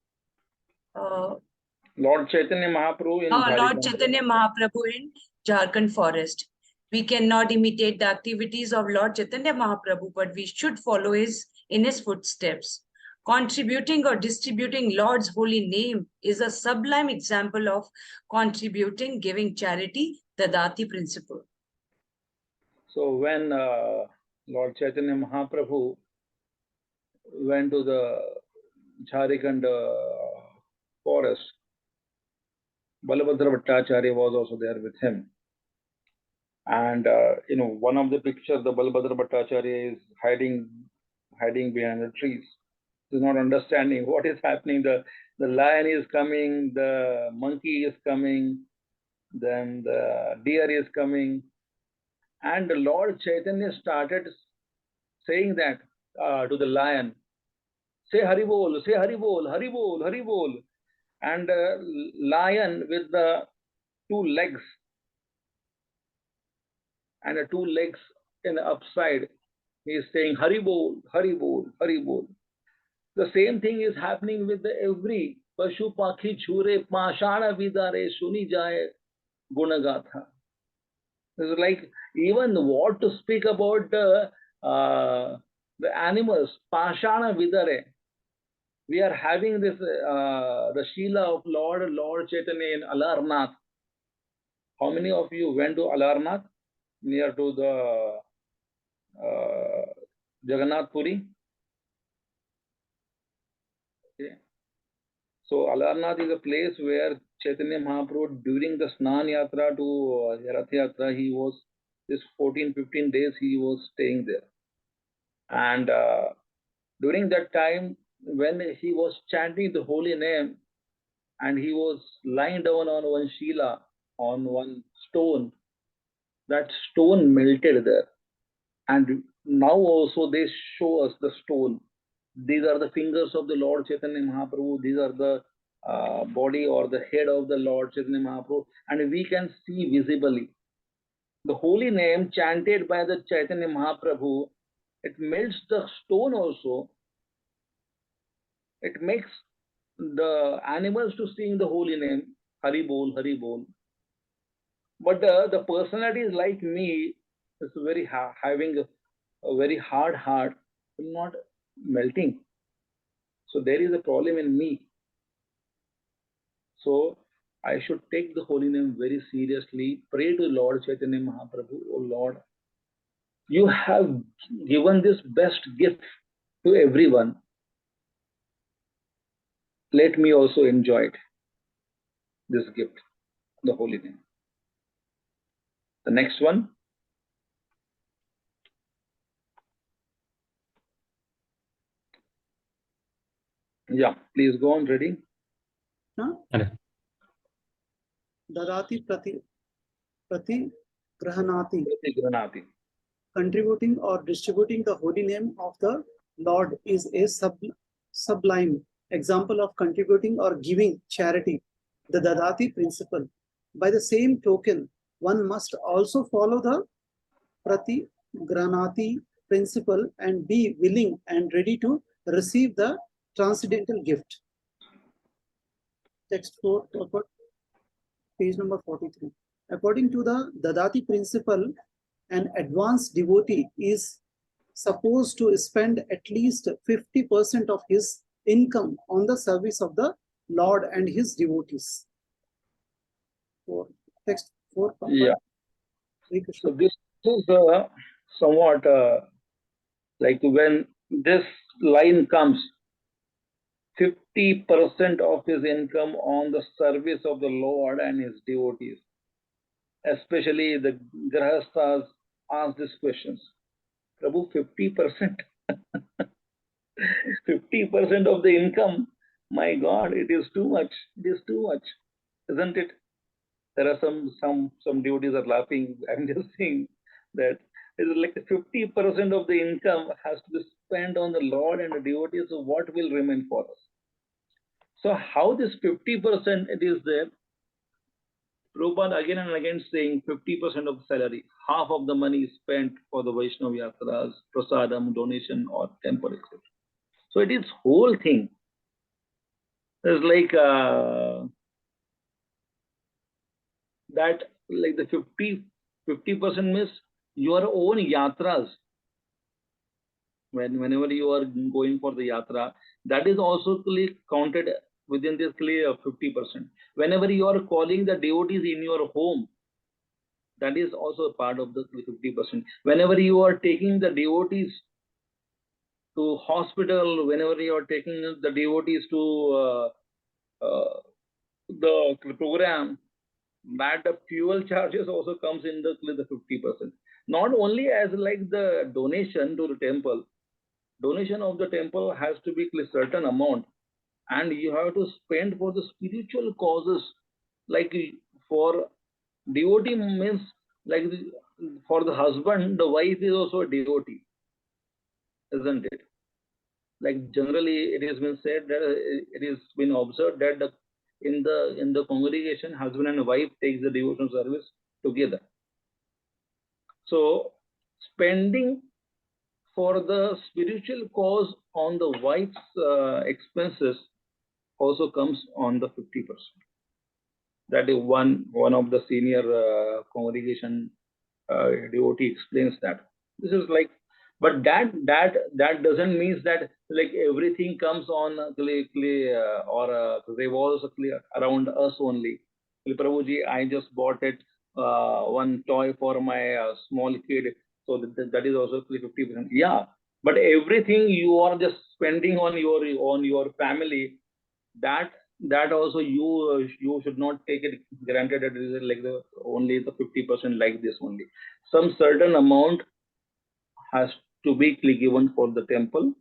Lord Chaitanya Mahaprabhu in Lord Chaitanya Mahaprabhu in Jharkhand forest. We cannot imitate the activities of Lord Chaitanya Mahaprabhu, but we should follow in his footsteps. Contributing or distributing Lord's holy name is a sublime example of contributing, giving charity, the Dati principle. So when Lord Chaitanya Mahaprabhu went to the Jharkhand forest, Balabhadra Bhattacharya was also there with him. And one of the pictures, the Balabhadra Bhattacharya is hiding behind the trees. He's not understanding what is happening. The lion is coming, the monkey is coming, then the deer is coming. And the Lord Chaitanya started saying that to the lion, say Haribol, say Haribol, Haribol, Haribol. And lion with the two legs and the two legs in the upside, he is saying Haribol, Haribol, Haribol. The same thing is happening with every Pashu Pakhi Chure Pashana Vidare Suni Jaye Gunagatha. It's like even what to speak about the animals, Pashana Vidare. We are having this the Sheela of Lord Chaitanya in Alarnath. How many of you went to Alarnath, near to the Jagannath Puri? Okay. So Alarnath is a place where Chaitanya Mahaprabhu, during the Snan Yatra to Rath Yatra, he was this 14-15 days he was staying there. And during that time, when he was chanting the holy name, and he was lying down on one Sheela, on one stone, that stone melted there. And now also they show us the stone. These are the fingers of the Lord Chaitanya Mahaprabhu. These are the body or the head of the Lord Chaitanya Mahaprabhu. And we can see visibly. The holy name chanted by the Chaitanya Mahaprabhu, it melts the stone also. It makes the animals to sing the holy name, Hari Bol, Hari Bol. But the personality is like me, is very having a very hard heart, not melting. So there is a problem in me. So I should take the holy name very seriously. Pray to Lord Chaitanya Mahaprabhu, oh Lord, you have given this best gift to everyone. Let me also enjoy it, this gift, the holy name. The next one. Yeah, please go on, ready. Dadati prati grahanati. Contributing or distributing the holy name of the Lord is a sublime example of contributing or giving charity, the Dadati principle. By the same token, one must also follow the Prati Granati principle and be willing and ready to receive the transcendental gift. Text 4, page number 43. According to the Dadati principle, an advanced devotee is supposed to spend at least 50% of his income on the service of the Lord and his devotees. Text 4. Yeah. So this is somewhat like when this line comes 50% of his income on the service of the Lord and his devotees. Especially the Grahasthas ask these questions. Prabhu, 50%? 50% of the income? My God, it is too much. It is too much, isn't it? There are some devotees are laughing. I'm just saying that it's like 50% of the income has to be spent on the Lord and the devotees. So what will remain for us? So how this 50% it is there? Prabhupada again and again saying 50% of the salary, half of the money is spent for the Vaishnava Yatras, prasadam, donation or temple, etc. So it is whole thing. It's like that, like the 50% means your own yatras. Whenever you are going for the yatra, that is also counted within this 50%. Whenever you are calling the devotees in your home, that is also a part of the 50%. Whenever you are taking the devotees to hospital, whenever you are taking the devotees to the program, that the fuel charges also comes in the 50%. Not only as like the donation to the temple, donation of the temple has to be a certain amount, and you have to spend for the spiritual causes, like for devotee means like for the husband, the wife is also a devotee, isn't it? Like generally, it has been said that it has been observed that in the congregation, husband and wife takes the devotional service together. So spending for the spiritual cause on the wife's expenses also comes on the 50%. That is one of the senior congregation devotee explains that. This is like, but that doesn't mean that like everything comes on or revolves around us only. Prabhuji, I just bought it one toy for my small kid, so that is also 50%. Yeah, but everything you are just spending on your family, that also you should not take it granted that it is like the only the 50% like this only. Some certain amount has to be given for the temple,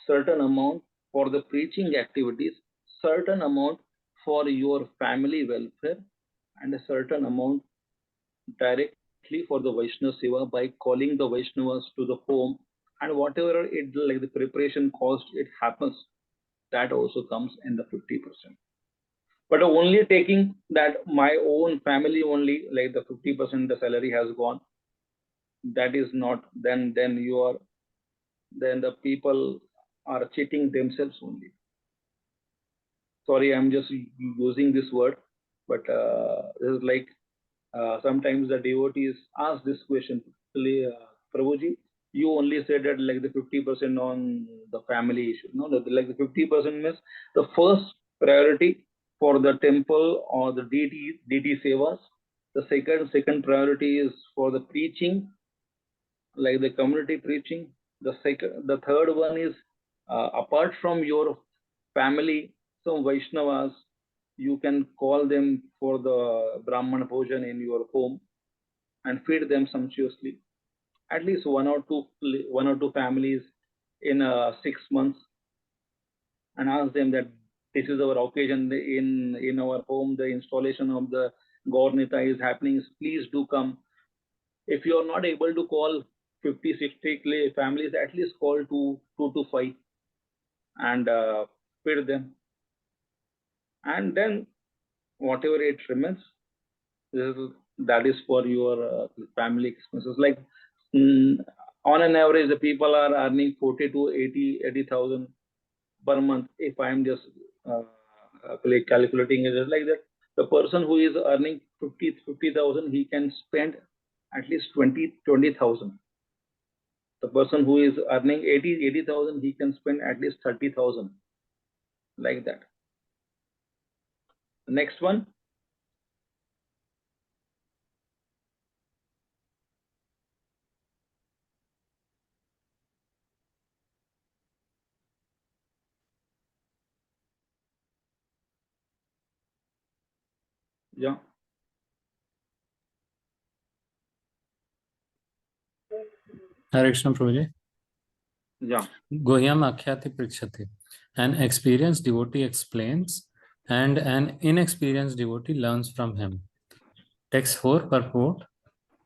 certain amount for the preaching activities, certain amount for your family welfare, and a certain amount directly for the Vaishnava Seva by calling the Vaishnavas to the home, and whatever it like the preparation cost it happens, that also comes in the 50%. But only taking that my own family only, like the 50% the salary has gone, that is not, then the people are cheating themselves only. Sorry, I'm just using this word, but this is like sometimes the devotees ask this question, Prabhuji, you only said that like the 50% on the family issue. No, like the 50% means the first priority for the temple or the deity sevas. The second priority is for the preaching, like the community preaching. The third one is apart from your family, some Vaishnavas, you can call them for the Brahman Bhojan in your home and feed them sumptuously. At least one or two families in 6 months, and ask them that this is our occasion in our home. The installation of the Gaurnita is happening. Please do come. If you are not able to call 50, 60 families, at least call two to 5 and feed them. And then whatever it remains, that is for your family expenses. Like on an average, the people are earning 40 to 80,000 per month. If I'm just calculating it like that, the person who is earning 50,000, he can spend at least 20,000. The person who is earning 80,000, he can spend at least 30,000, like that. Next one. Yeah. Hare Krishna Prabhuji. Yeah. Gohyam akhyati prikshati. An experienced devotee explains and an inexperienced devotee learns from him. Text 4, purport,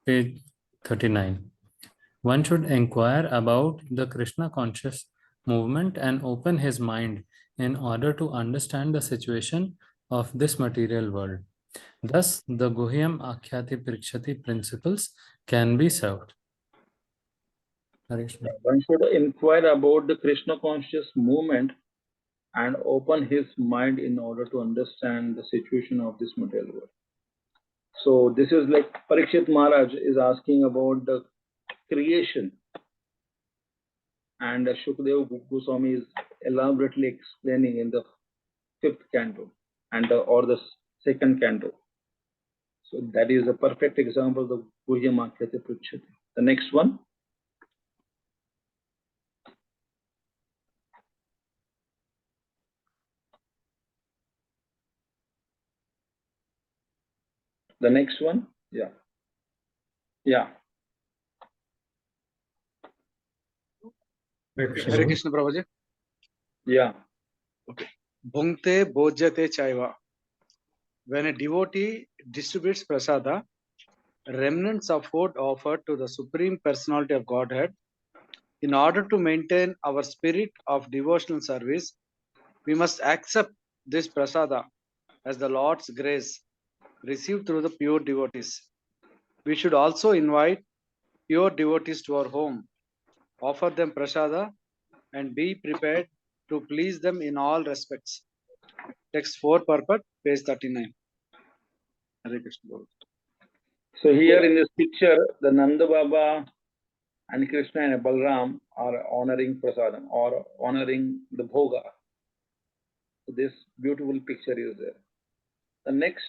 page 39. One should inquire about the Krishna conscious movement and open his mind in order to understand the situation of this material world. Thus, the Guhyam Akhyati Prikshati principles can be served. One should inquire about the Krishna conscious movement and open his mind in order to understand the situation of this material world. So this is like Parikshit Maharaj is asking about the creation, and Shukadeva Goswami is elaborately explaining in the 5th canto and or the 2nd canto. So that is a perfect example of the Guhyam Akhyati Prikshati. The next one. The next one. Yeah. Yeah. Hare Krishna Prabhuji. Yeah. Okay. Bhunkte bhojyate chaiva. When a devotee distributes prasada, remnants of food offered to the Supreme Personality of Godhead, in order to maintain our spirit of devotional service, we must accept this prasada as the Lord's grace received through the pure devotees. We should also invite pure devotees to our home, offer them prasada, and be prepared to please them in all respects. Text 4, purport, page 39. Hare Krishna. So here in this picture, the Nanda Baba and Krishna and Balram are honoring prasadam or honoring the bhoga. So this beautiful picture is there. The next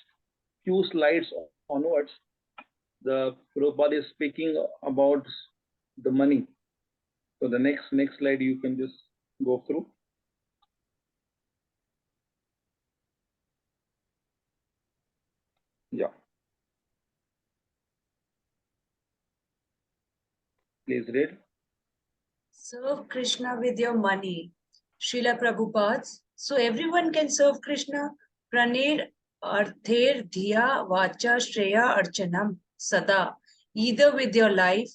few slides onwards, the Prabhupada is speaking about the money. So the next slide you can just go through. Yeah. Please read. Serve Krishna with your money. Srila Prabhupada. So everyone can serve Krishna. Pranir arther dhiya vacha shreya archanam sada. Either with your life,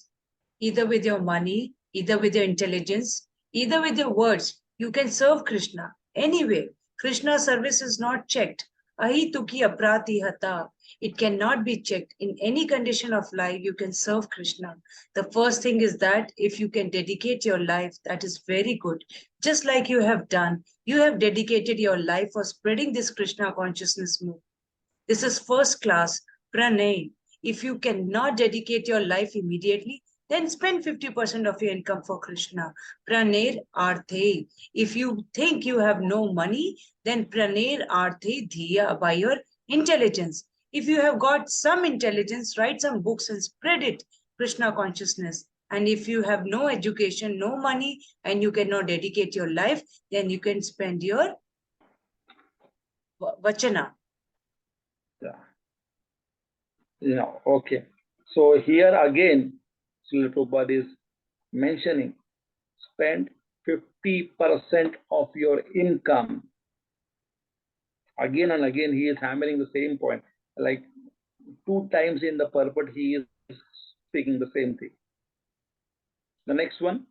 either with your money, either with your intelligence, either with your words, you can serve Krishna. Anyway, Krishna service is not checked. Ahi tuki aprati hata. It cannot be checked. In any condition of life, you can serve Krishna. The first thing is that if you can dedicate your life, that is very good. Just like you have done, you have dedicated your life for spreading this Krishna consciousness movement. This is first class, pranay. If you cannot dedicate your life immediately, then spend 50% of your income for Krishna. Praner arthe. If you think you have no money, then praner arthe dhiya, by your intelligence. If you have got some intelligence, write some books and spread it, Krishna consciousness. And if you have no education, no money, and you cannot dedicate your life, then you can spend your vachana. Yeah, okay. So here again, Srila Prabhupada is mentioning, spend 50% of your income. Again and again, he is hammering the same point. Like 2 times in the purport, he is speaking the same thing. The next one.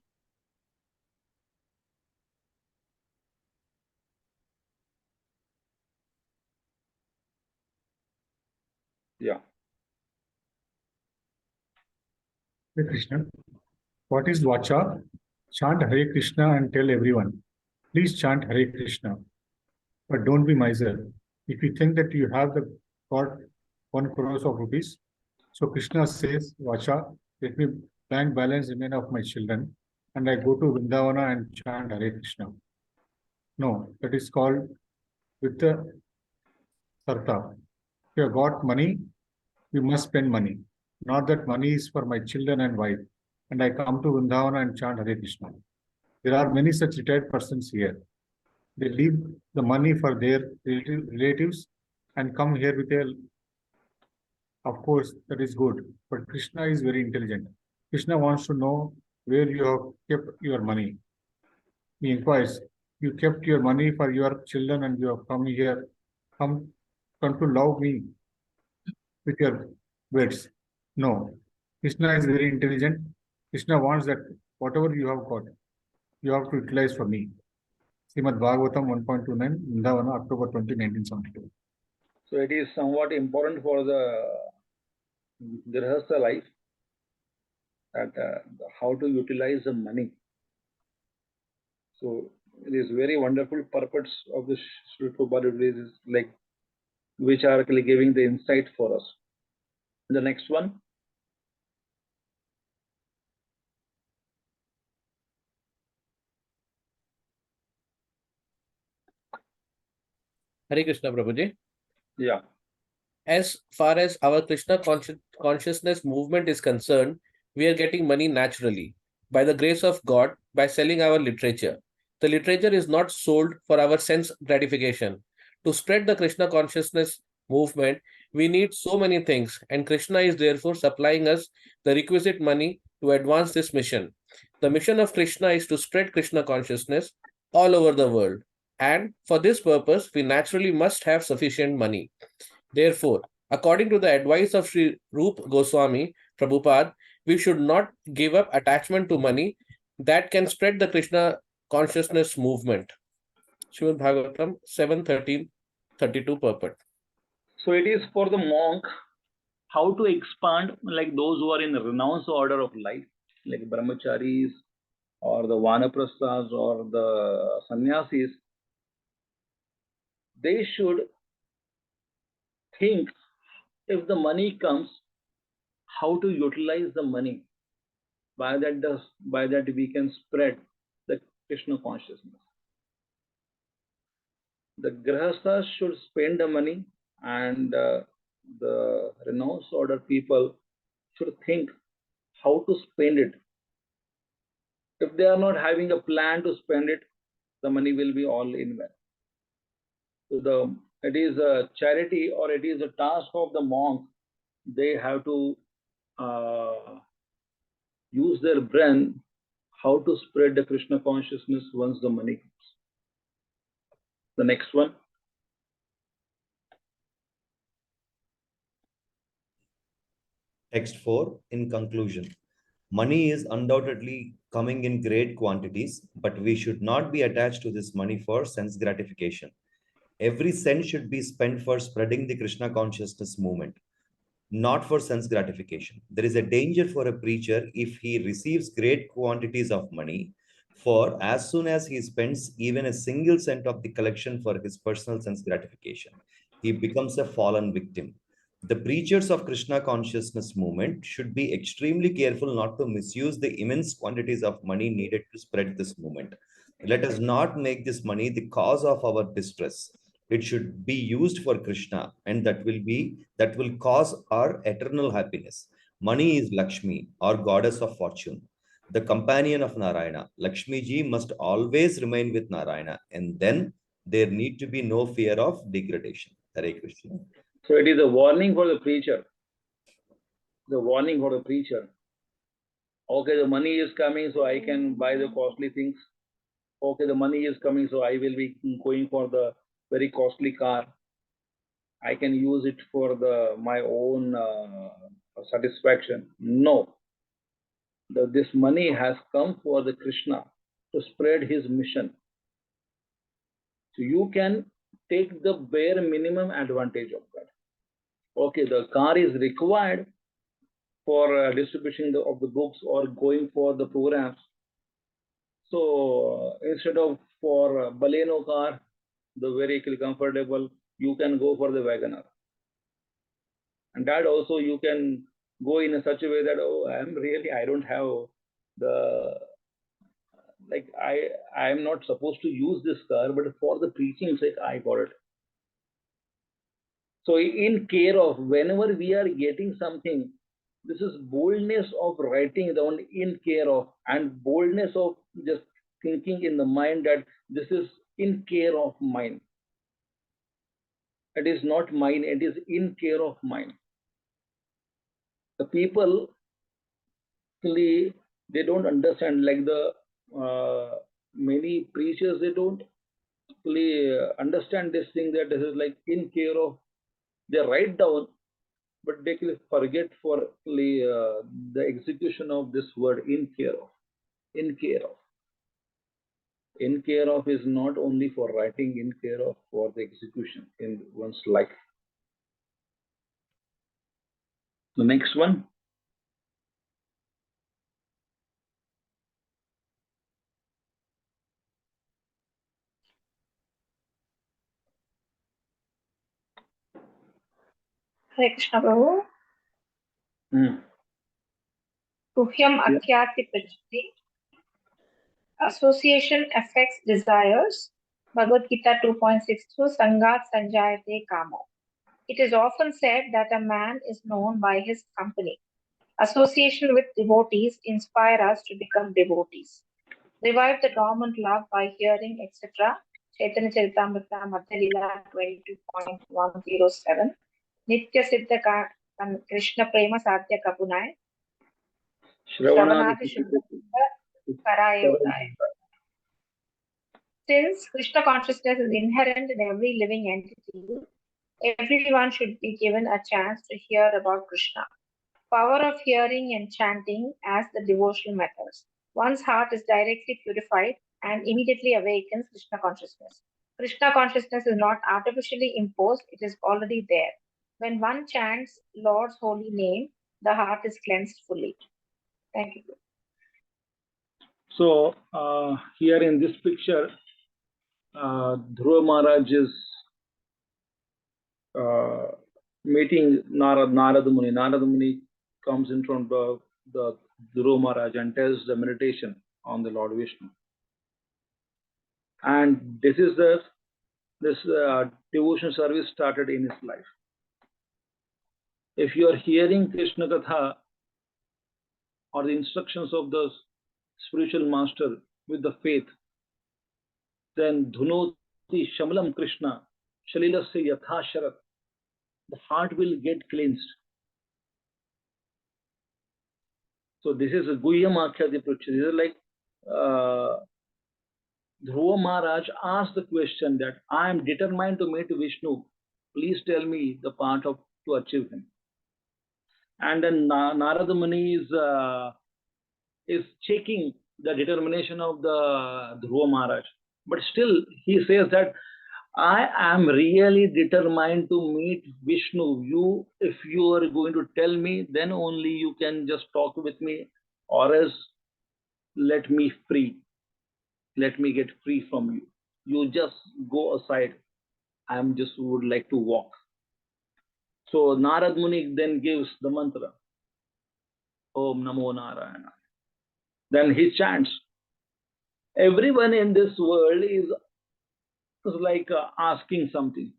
Yeah. Hare Krishna. What is Vacha? Chant Hare Krishna and tell everyone, please chant Hare Krishna. But don't be miser. If you think that you have the got 1 crore of rupees, so Krishna says, Vacha, let me bank balance remain of my children, and I go to Vrindavana and chant Hare Krishna. No, that is called with the sarta. If you have got money, you must spend money. Not that money is for my children and wife, and I come to Vrindavana and chant Hare Krishna. There are many such retired persons here. They leave the money for their relatives and come here with a Of course, that is good, but Krishna is very intelligent. Krishna wants to know where you have kept your money. He inquires, you kept your money for your children and you have come here, come to love me with your words. No, Krishna is very intelligent. Krishna wants that whatever you have got, you have to utilize for me. Srimad Bhagavatam 1.29, Vrindavan, October 20, 1972. So it is somewhat important for the Grihastha life that how to utilize the money. So it is very wonderful purpose of this Sri Prabhupada is like which are actually giving the insight for us. The next one. Hare Krishna, Prabhuji. Yeah. As far as our Krishna consciousness movement is concerned, we are getting money naturally by the grace of God by selling our literature. The literature is not sold for our sense gratification. To spread the Krishna consciousness movement, we need so many things, and Krishna is therefore supplying us the requisite money to advance this mission. The mission of Krishna is to spread Krishna consciousness all over the world. And for this purpose, we naturally must have sufficient money. Therefore, according to the advice of Sri Rup Goswami Prabhupada, we should not give up attachment to money that can spread the Krishna consciousness movement. Srimad Bhagavatam 7:13-32 purport. So it is for the monk how to expand, like those who are in the renounced order of life, like brahmacharis or the vanaprasthas or the sannyasis. They should think if the money comes, how to utilize the money. By that we can spread the Krishna consciousness. The grihasthas should spend the money, and the renounced order people should think how to spend it. If they are not having a plan to spend it, the money will be all in vain. So it is a charity or it is a task of the monk. They have to use their brain how to spread the Krishna consciousness once the money comes. The next one. Text 4, in conclusion. Money is undoubtedly coming in great quantities, but we should not be attached to this money for sense gratification. Every cent should be spent for spreading the Krishna consciousness movement, not for sense gratification. There is a danger for a preacher if he receives great quantities of money, for as soon as he spends even a single cent of the collection for his personal sense gratification, he becomes a fallen victim. The preachers of Krishna consciousness movement should be extremely careful not to misuse the immense quantities of money needed to spread this movement. Let us not make this money the cause of our distress. It should be used for Krishna, and that will cause our eternal happiness. Money is Lakshmi, or goddess of fortune, the companion of Narayana. Lakshmi ji must always remain with Narayana, and then there need to be no fear of degradation. Hare Krishna. So it is a warning for the preacher. The warning for the preacher. Okay, the money is coming, so I can buy the costly things. Okay, the money is coming, so I will be going for the very costly car. I can use it for my own satisfaction. No. This money has come for the Krishna to spread his mission. So you can take the bare minimum advantage of that. Okay, the car is required for distribution of the books or going for the programs. So instead of for Baleno car, the very comfortable, you can go for the Wagoner. And that also you can go in such a way that, oh, I don't have the, like, I am not supposed to use this car, but for the preaching sake, I got it. So in care of, whenever we are getting something, this is boldness of writing down in care of, and boldness of just thinking in the mind that this is in care of mine. It is not mine, it is in care of mine. The people actually they don't understand, like the many preachers, they don't actually understand this thing, that this is like in care of. They write down, but they can forget for the execution of this word in care of. In care of. In care of is not only for writing, in care of for the execution in one's life. The next one. Hare Krishna Prabhu. Tuhyam Yeah. Akyati Prajati. Association affects desires. Bhagavad Gita 2.62 Sangat Sanjayate Kamo. It is often said that a man is known by his company. Association with devotees inspire us to become devotees. Revive the dormant love by hearing, etc. Chaitanya Charitamrita Madhya Leela 22.107. Nitya Siddha Krishna Prema Sadhya Kapunai. Shravanadi Shuddha Karaye Udaya. Since Krishna consciousness is inherent in every living entity, everyone should be given a chance to hear about Krishna. Power of hearing and chanting as the devotional methods. One's heart is directly purified and immediately awakens Krishna consciousness. Krishna consciousness is not artificially imposed, it is already there. When one chants Lord's holy name, the heart is cleansed fully. Thank you. So here in this picture, Dhruva Maharaj is meeting Narada Muni. Narada Muni comes in front of the Dhruva Maharaj and tells the meditation on the Lord Vishnu. And this is this devotion service started in his life. If you are hearing Krishna Katha or the instructions of the spiritual master with the faith, then Dhunoti Shamalam Krishna Shalilasya Yatha Sharat, the heart will get cleansed. So this is a Guhyam Akhyati Prucha. This is like Dhruva Maharaj asked the question that I am determined to meet Vishnu. Please tell me the path to achieve him. And then Narada Muni is checking the determination of the Dhruva Maharaj. But still he says that I am really determined to meet Vishnu. If you are going to tell me, then only you can just talk with me, or else let me free. Let me get free from you. You just go aside. I just would like to walk. So Narad Muni then gives the mantra, Om Namo Narayana. Then he chants. Everyone in this world is like asking something.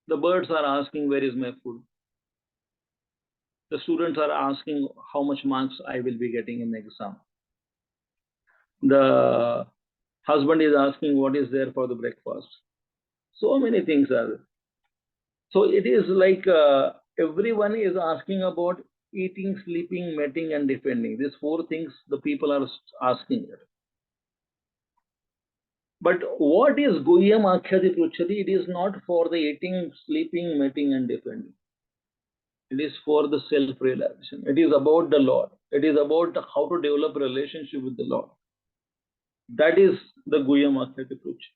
The birds are asking, where is my food? The students are asking how much marks I will be getting in the exam. The husband is asking what is there for the breakfast. So many things are there. So it is like everyone is asking about eating, sleeping, mating, and defending. These four things the people are asking. But what is Guhyam Akhyati Pruchati? It is not for the eating, sleeping, mating, and defending. It is for the self-realization. It is about the Lord. It is about how to develop a relationship with the Lord. That is the Guhyam Akhyati Pruchati.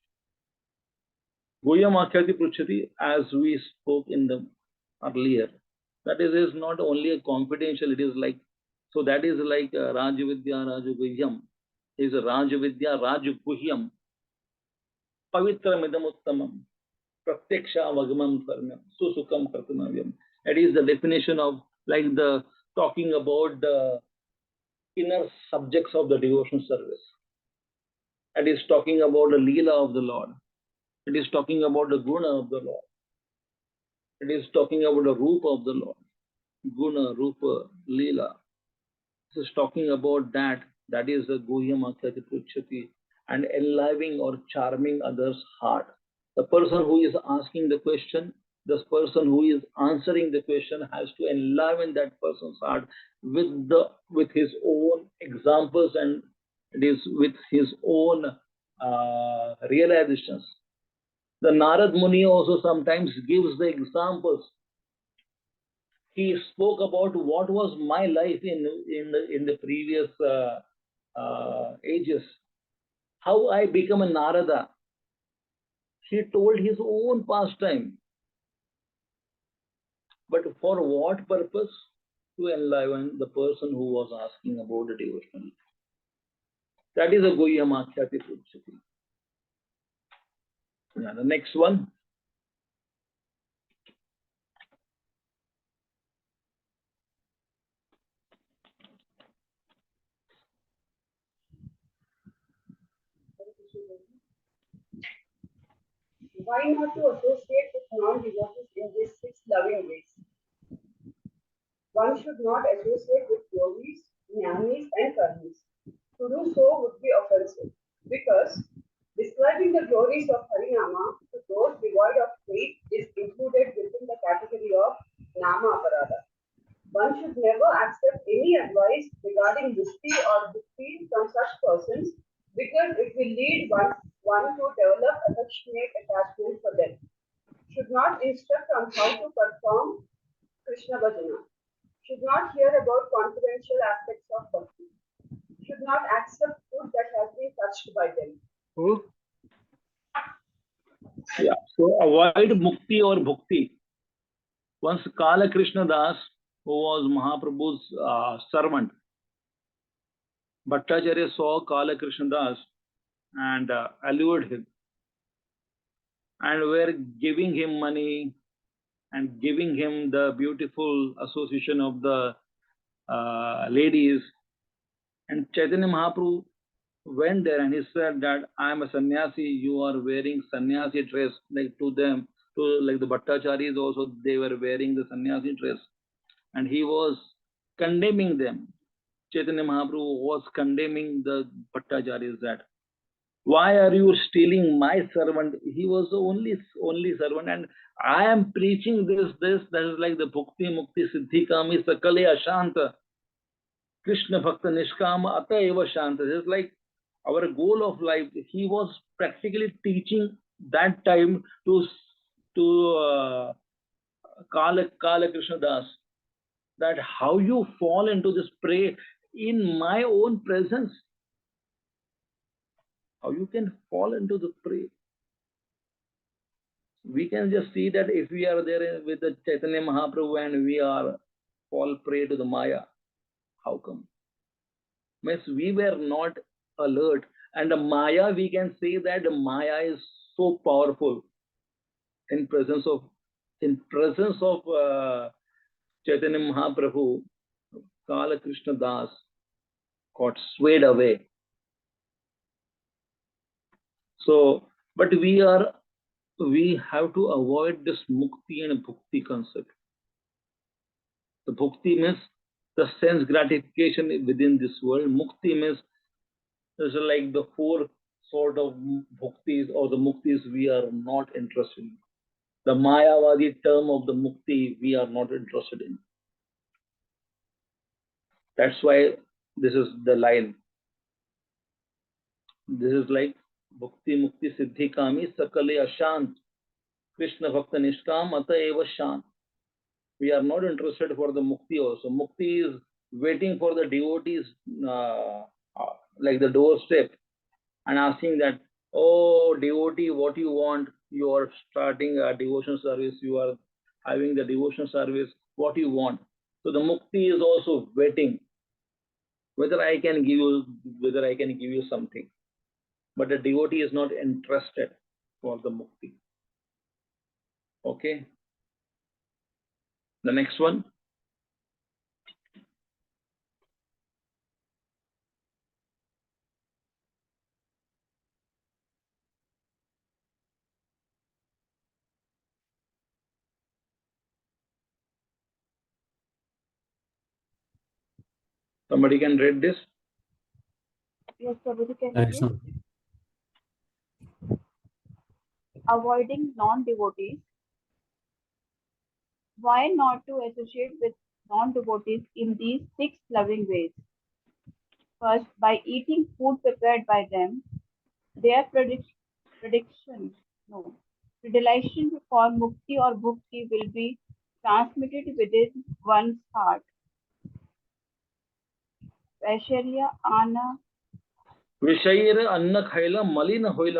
Guhyam Akhyati Pruchati, as we spoke in the earlier, that is not only a confidential, it is like, so that is like Rajavidya, Rajaguhyam, is Rajavidya, Rajaguhyam, Pavitra Midamuttamam, Pratyaksha Vagamam Karnam, Susukam Kartanavyam. That is the definition of like the talking about the inner subjects of the devotional service. That is talking about the Leela of the Lord. It is talking about the Guna of the Lord. It is talking about the Rupa of the Lord. Guna, Rupa, Leela. This is talking about that. That is the Guhyam Akhyati Pruchati, and enlivening or charming others' heart. The person who is asking the question, this person who is answering the question has to enliven that person's heart with his own examples, and it is with his own realizations. The Narad Muni also sometimes gives the examples. He spoke about what was my life in the previous ages, how I become a Narada. He told his own pastime. But for what purpose? To enliven the person who was asking about the devotional. That is a Guhyam Akhyati Pruchati. Yeah, the next one. Why not to associate with non-devotees in these 6 loving ways? One should not associate with yogis, jnanis and karmis. To do so would be offensive, because describing the glories of Harinama to those devoid of faith is included within the category of Nama Aparada. One should never accept any advice regarding Vishti or Bhakti from such persons, because it will lead one to develop affectionate attachment for them. Should not instruct on how to perform Krishna Bhajana. Should not hear about confidential aspects of Bhakti. Should not accept food that has been touched by them. Yeah, so avoid mukti or bhukti. Once Kala Krishna Das, who was Mahaprabhu's servant, Bhattacharya saw Kala Krishna Das and allured him, and were giving him money and giving him the beautiful association of the ladies. And Chaitanya Mahaprabhu went there and he said that I am a sannyasi, you are wearing sannyasi dress, like to them, like the Bhattacharyas also, they were wearing the sannyasi dress. And he was condemning them. Chaitanya Mahaprabhu was condemning the Bhattacharyas that, why are you stealing my servant? He was the only servant, and I am preaching this, that is like the Bhukti Mukti Siddhi Kami Sakale Ashanta. Krishna Bhakta Nishkama Ata Eva Shanta. It's like our goal of life. He was practically teaching that time to Kala Krishna Das, that how you fall into this prey in my own presence. How you can fall into the prey. We can just see that if we are there with the Chaitanya Mahaprabhu and we are fall prey to the Maya, how come? Means we were not alert, and the Maya, we can say that the Maya is so powerful in presence of Chaitanya Mahaprabhu. Kala Krishna Das got swayed away. So, but we have to avoid this mukti and bhukti concept. The bhukti means the sense gratification within this world. Mukti means is like the 4 sort of bhuktis or the muktis we are not interested in. The Mayavadi term of the mukti we are not interested in. That's why this is the line. This is like Bhukti Mukti Siddhi Kami Sakale Ashant Krishna Bhakta Nishkam Ata Eva Shant. We are not interested for the mukti also. Mukti is waiting for the devotees like the doorstep and asking that, oh devotee, what you want? You are starting a devotion service, you are having the devotion service, what you want? So the mukti is also waiting, whether I can give you something. But the devotee is not interested for the mukti. Okay. The next one. Somebody can read this? Yes, Prabhuji, can you read? Avoiding non-devotees Why not to associate with non-devotees in these 6 loving ways? First, by eating food prepared by them, their prediction, no, predilection for mukti or bhukti will be transmitted within one's heart. Vaishya Anna विषयीर अन्न खायला मलिन होईल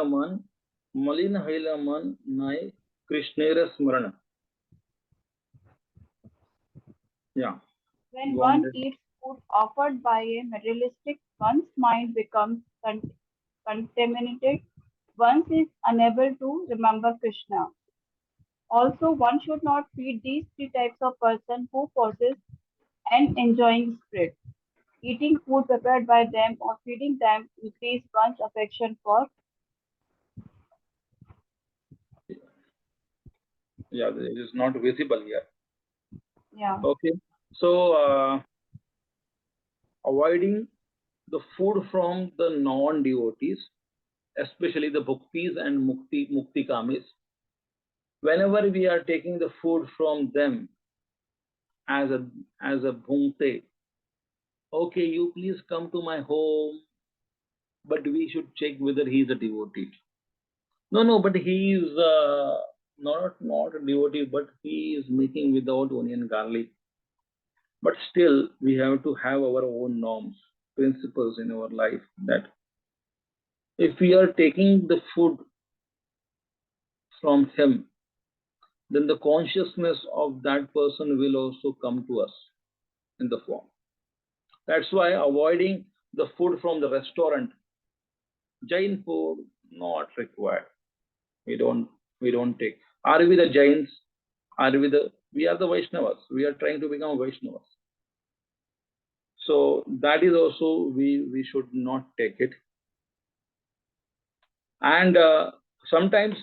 मन नाही कृष्णेर स्मरण. Yeah. When Go one on. eats food offered by a materialistic, one's mind becomes contaminated. One is unable to remember Krishna. Also, one should not feed these 3 types of person who possess an enjoying spirit. Eating food prepared by them or feeding them increase one's affection for. Yeah, it is not visible here. Yeah. Okay. So avoiding the food from the non-devotees, especially the bhaktis and mukti kamis. Whenever we are taking the food from them as a bhungte, okay, you please come to my home, but we should check whether he is a devotee. No, but he is not a devotee, but he is making without onion garlic. But still, we have to have our own norms, principles in our life, that if we are taking the food from him, then the consciousness of that person will also come to us in the form. That's why avoiding the food from the restaurant, Jain food, not required. We don't take. Are we the Jains? We are the Vaishnavas. We are trying to become Vaishnavas. So that is also, we should not take it. And sometimes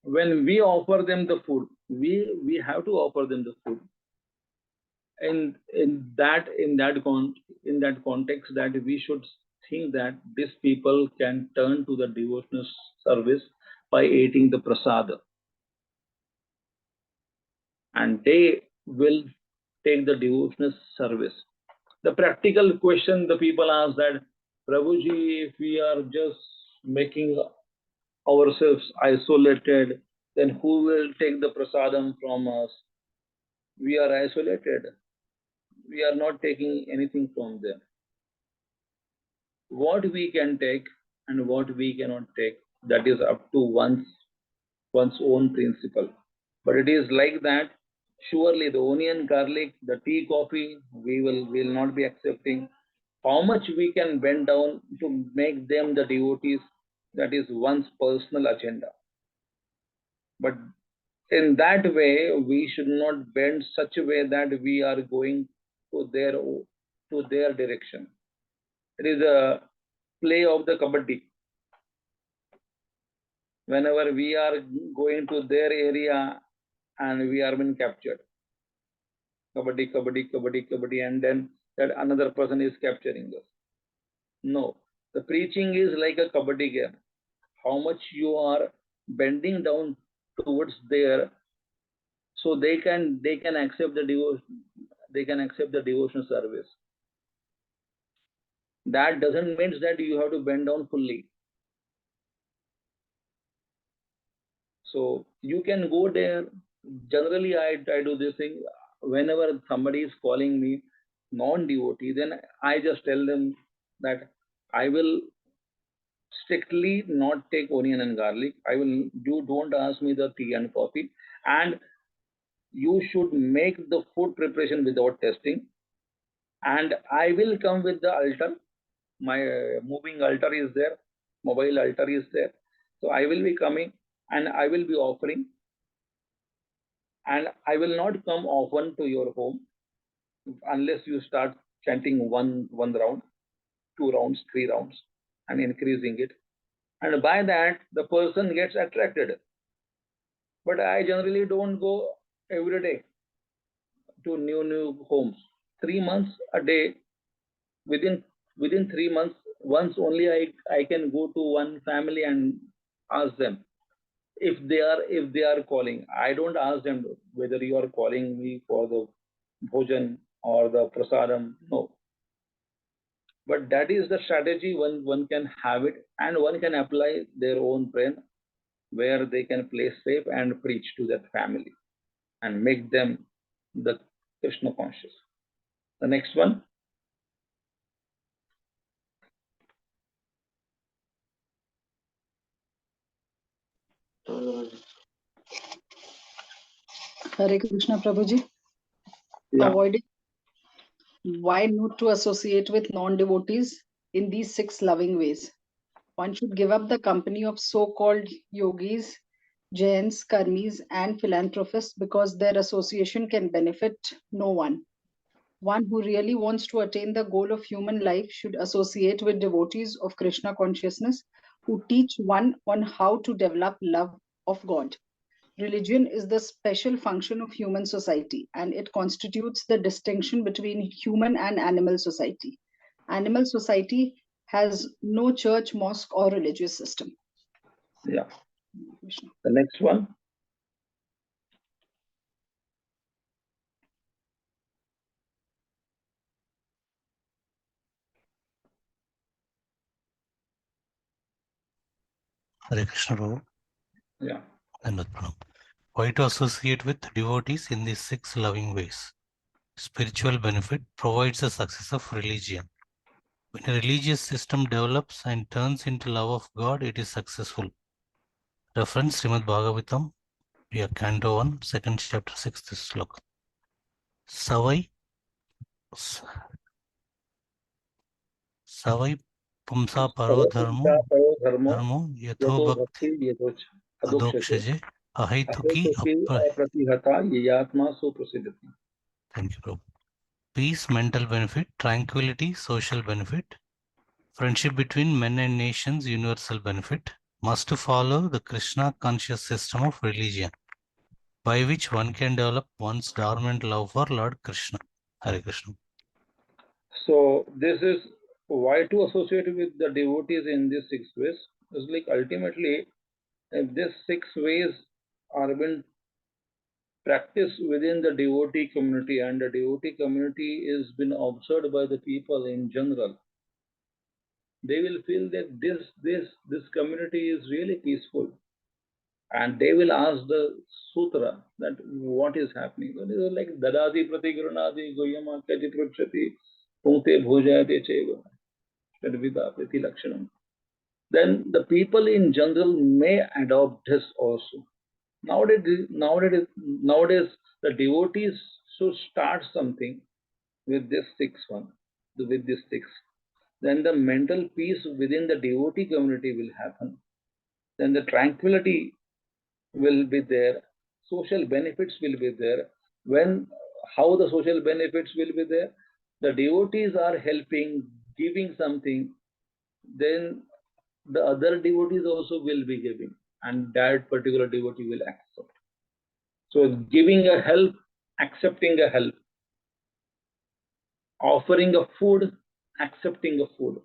when we offer them the food, we have to offer them the food. And in that context, that we should think that these people can turn to the devotional service by eating the prasada, and they will take the devotional service. The practical question the people ask that, Prabhuji, if we are just making ourselves isolated, then who will take the prasadam from us? We are isolated. We are not taking anything from them. What we can take and what we cannot take, that is up to one's own principle. But it is like that. Surely the onion, garlic, the tea, coffee, we will not be accepting. How much we can bend down to make them the devotees, that is one's personal agenda. But in that way, we should not bend such a way that we are going to their direction. It is a play of the kabaddi. Whenever we are going to their area and we are being captured, kabaddi, and then that another person is capturing us. No, the preaching is like a kabaddi game. How much you are bending down towards there, so they can accept the devotion, they can accept the devotional service. That doesn't mean that you have to bend down fully. So you can go there. Generally, I do this thing. Whenever somebody is calling me non-devotee, then I just tell them that I will strictly not take onion and garlic. You don't ask me the tea and coffee, and you should make the food preparation without testing. And I will come with the altar. My moving altar is there, mobile altar is there. So I will be coming and I will be offering. And I will not come often to your home unless you start chanting one round, 2 rounds, 3 rounds, and increasing it. And by that, the person gets attracted. But I generally don't go every day to new homes. 3 months a day, within 3 months, once only I can go to one family and ask them. if they are calling, I don't ask them whether you are calling me for the bhojan or the prasadam. No, but that is the strategy one can have it, and one can apply their own brain where they can play safe and preach to that family and make them the Krishna conscious. The next one. Hare Krishna, Prabhuji. Yeah. Avoiding why not to associate with non-devotees in these 6 loving ways. One should give up the company of so-called yogis, jains, karmis, and philanthropists because their association can benefit no one. One who really wants to attain the goal of human life should associate with devotees of Krishna consciousness who teach one on how to develop love of God. Religion is the special function of human society, and it constitutes the distinction between human and animal society. Animal society has no church, mosque, or religious system. Yeah. The next one. Hare Krishna, Prabhu. Yeah. Why to associate with devotees in these 6 loving ways? Spiritual benefit provides the success of religion. When a religious system develops and turns into love of God, it is successful. Reference Srimad Bhagavatam, Canto 1, 2nd chapter, 6th sloka. Savai Pumsa Paro Dharmo Yatho Bhakti Adokshage Ahaituki Apratihata Yatma Suprasidhati. Thank you, Prabhu. Peace, mental benefit, tranquility, social benefit, friendship between men and nations, universal benefit, must follow the Krishna conscious system of religion, by which one can develop one's dormant love for Lord Krishna. Hare Krishna. So this is why to associate with the devotees in these 6 ways. It's like ultimately, if these 6 ways are being practiced within the devotee community, and the devotee community is been observed by the people in general, they will feel that this community is really peaceful, and they will ask the sutra that what is happening. So it is like dadati pratigranadi goyama kati pruchati punkte bhojayate cheva shadvida priti lakshanam. Then the people in general may adopt this also. Nowadays the devotees should start something with this 6 one, with this 6. Then the mental peace within the devotee community will happen. Then the tranquility will be there. Social benefits will be there. How the social benefits will be there? The devotees are helping, giving something, then the other devotees also will be giving, and that particular devotee will accept. So giving a help, accepting a help, offering a food, accepting a food.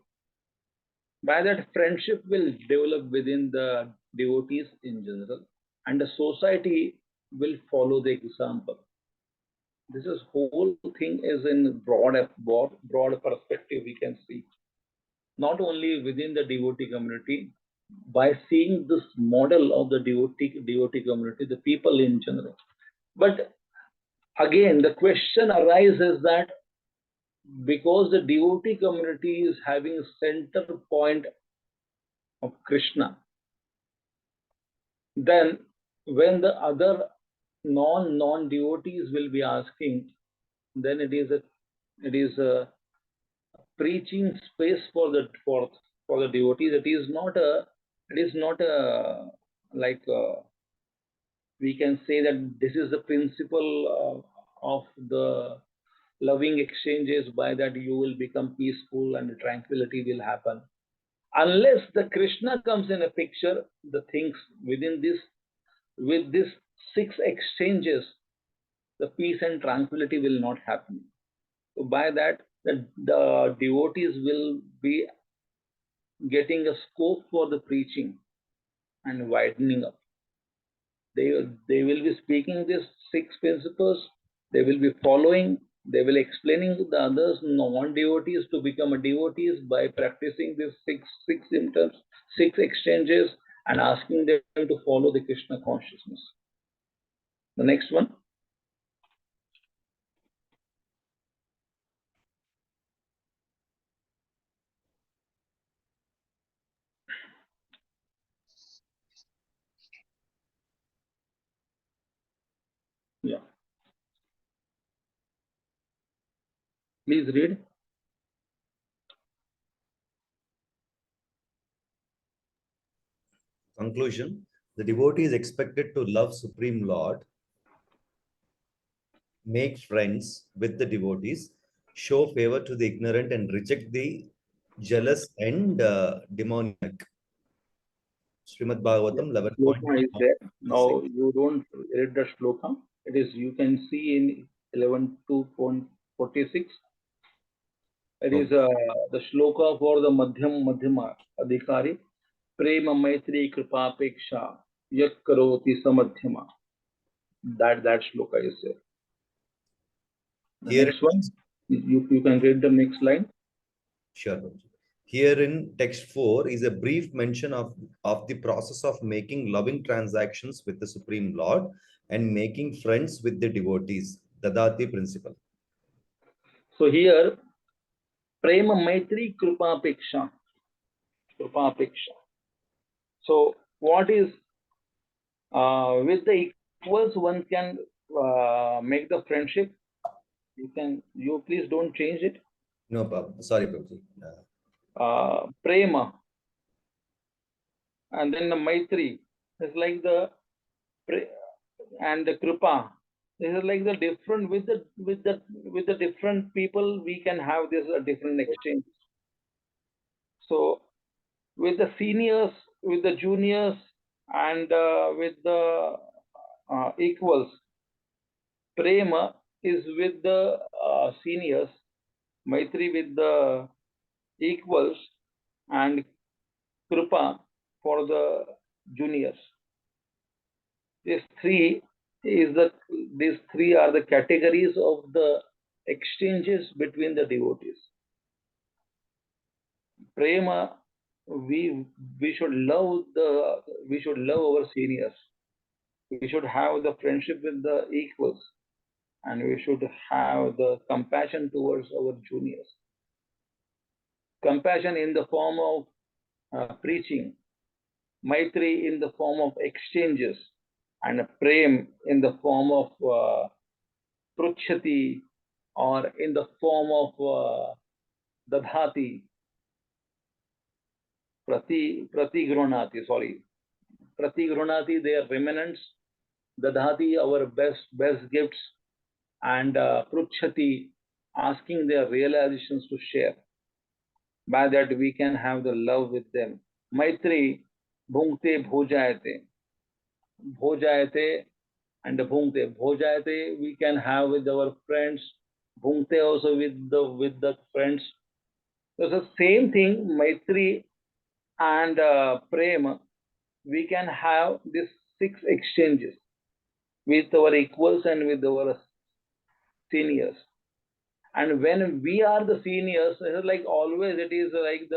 By that, friendship will develop within the devotees in general, and the society will follow the example. This is whole thing is in broad perspective we can see. Not only within the devotee community, by seeing this model of the devotee community, the people in general. But again, the question arises that because the devotee community is having a center point of Krishna, then when the other non-devotees will be asking, then it is a preaching space for the devotees. It is not a like we can say that this is the principle of the loving exchanges. By that you will become peaceful and tranquility will happen. Unless the Krishna comes in a picture, the things within this, with these 6 exchanges, the peace and tranquility will not happen. So by that, the devotees will be getting a scope for the preaching and widening up. They will be speaking these 6 principles. They will be following. They will explaining to the others, non-devotees, to become a devotees by practicing these six symptoms, 6 exchanges, and asking them to follow the Krishna consciousness. The next one. Yeah. Please read. Conclusion. The devotee is expected to love Supreme Lord, make friends with the devotees, show favor to the ignorant, and reject the jealous and demoniac. Srimad Bhagavatam 11. Shloka is there. Now you don't read the shloka. It is, you can see in 11.2.46. It is the shloka for the Madhyama Adhikari. Prema Maitri Kripapeksha Yak Karoti Samadhyama. That shloka is there. The Here next one, you can read the next line. Sure. Here in text 4 is a brief mention of the process of making loving transactions with the Supreme Lord and making friends with the devotees, Dadati principle. So here, Prema Maitri Kripapeksha. Kripapeksha. So what is, with the equals one can make the friendship. You please don't change it. No problem. Sorry, Prabhuji. Prema. And then the Maitri is like the, and the Kripa. This is like the different, with the different people we can have this different exchange. So with the seniors, with the juniors, and with the equals, Prema is with the seniors, Maitri with the equals, and Kripa for the juniors. These three are the categories of the exchanges between the devotees. Prema, we should love our seniors. We should have the friendship with the equals, and we should have the compassion towards our juniors. Compassion in the form of preaching, Maitri in the form of exchanges, and Prem in the form of Pruchati, or in the form of Dadhati, Pratigronati, sorry. Pratigronati, they are remnants. Dadhati, our best gifts, and Pruchati, asking their realizations to share. By that we can have the love with them. Maitri, Bhungte Bhojayate. Bhojayate and Bhungte. Bhojayate we can have with our friends. Bhungte also with the friends. So the same thing, Maitri and Prema, we can have these 6 exchanges with our equals and with our seniors. And when we are the seniors, it is like always, it is like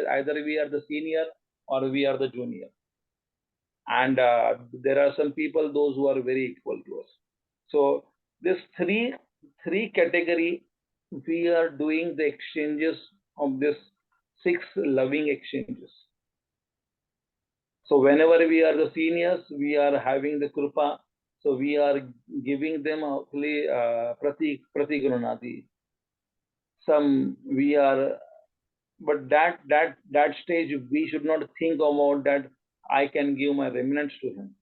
either we are the senior or we are the junior. And there are some people, those who are very equal to us. So this three category, we are doing the exchanges of this 6 loving exchanges. So whenever we are the seniors, we are having the Kripa. So we are giving them hopefully Pratigronati. Some we are, but that stage we should not think about that I can give my remnants to him.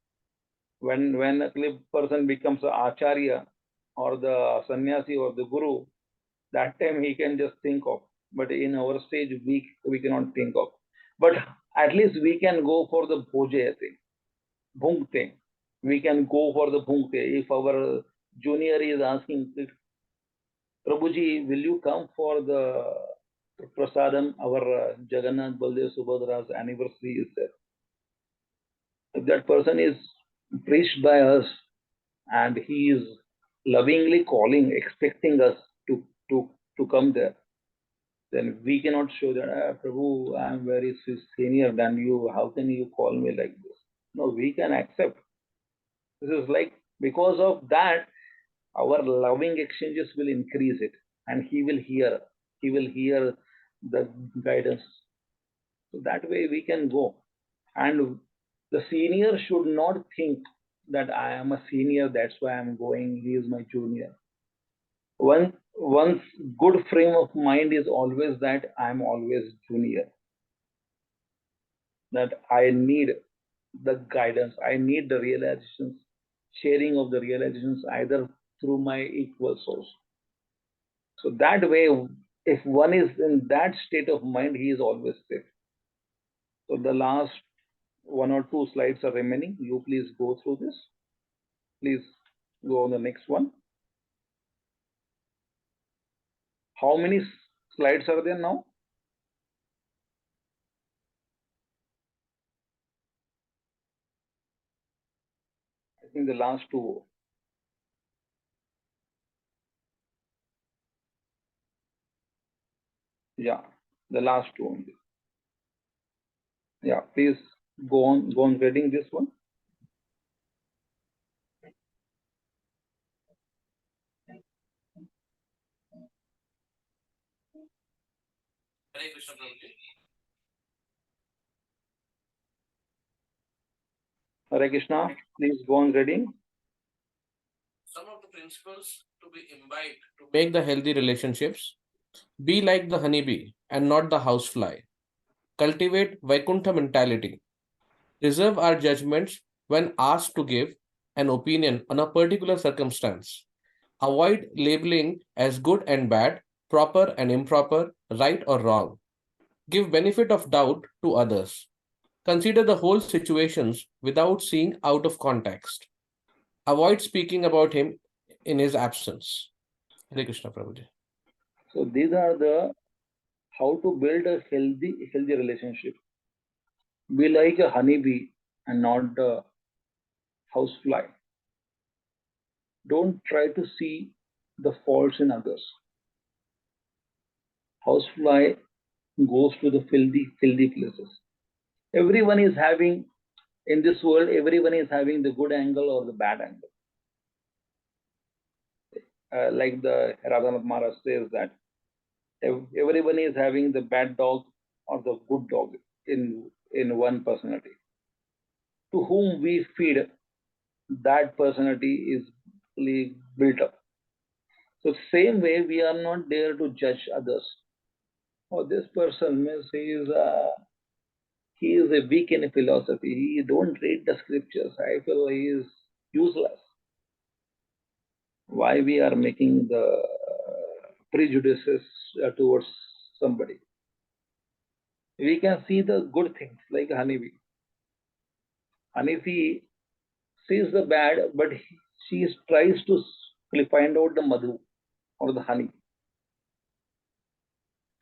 When a person becomes an acharya or the sannyasi or the guru, that time he can just think of. But in our stage we cannot think of. But at least we can go for the bhojayate, bhungte. We can go for the bhungte. If our junior is asking, Prabhuji, will you come for the prasadam? Our Jagannath Baldev Subhadra's anniversary is there. If that person is preached by us, and he is lovingly calling, expecting us to come there, then we cannot show that, Prabhu, I am very senior than you. How can you call me like this? No, we can accept. This is like, because of that, our loving exchanges will increase it, and he will hear. He will hear the guidance. So that way we can go. And the senior should not think that I am a senior, that's why I'm going, he is my junior. One's good frame of mind is always that I'm always junior, that I need the guidance, I need the realizations, sharing of the realizations either through my equal source. So that way, if one is in that state of mind, he is always safe. So the last 1 or 2 slides are remaining. You please go through this. Please go on the next one. How many slides are there now? I think the last 2. Yeah, the last 2 only. Yeah, please go on reading this one. Hare Krishna, Prabhuji. Hare Krishna, please go on reading. Some of the principles to be imbibed to make the healthy relationships: be like the honeybee and not the housefly. Cultivate Vaikuntha mentality. Reserve our judgments when asked to give an opinion on a particular circumstance. Avoid labeling as good and bad, proper and improper, right or wrong. Give benefit of doubt to others. Consider the whole situations without seeing out of context. Avoid speaking about him in his absence. Hare Krishna, Prabhuji. So these are the how to build a healthy relationship. Be like a honeybee and not the housefly. Don't try to see the faults in others. Housefly goes to the filthy places. Everyone is having, in this world, everyone is having the good angle or the bad angle. Like the Radhanath Maharaj says that everyone is having the bad dog or the good dog in one personality. To whom we feed, that personality is really built up. So same way, we are not there to judge others. Oh, this person means he is a weak in philosophy. He don't read the scriptures. I feel he is useless. Why we are making the prejudices towards somebody? We can see the good things like honeybee. Honeybee sees the bad, but she tries to find out the madhu or the honey.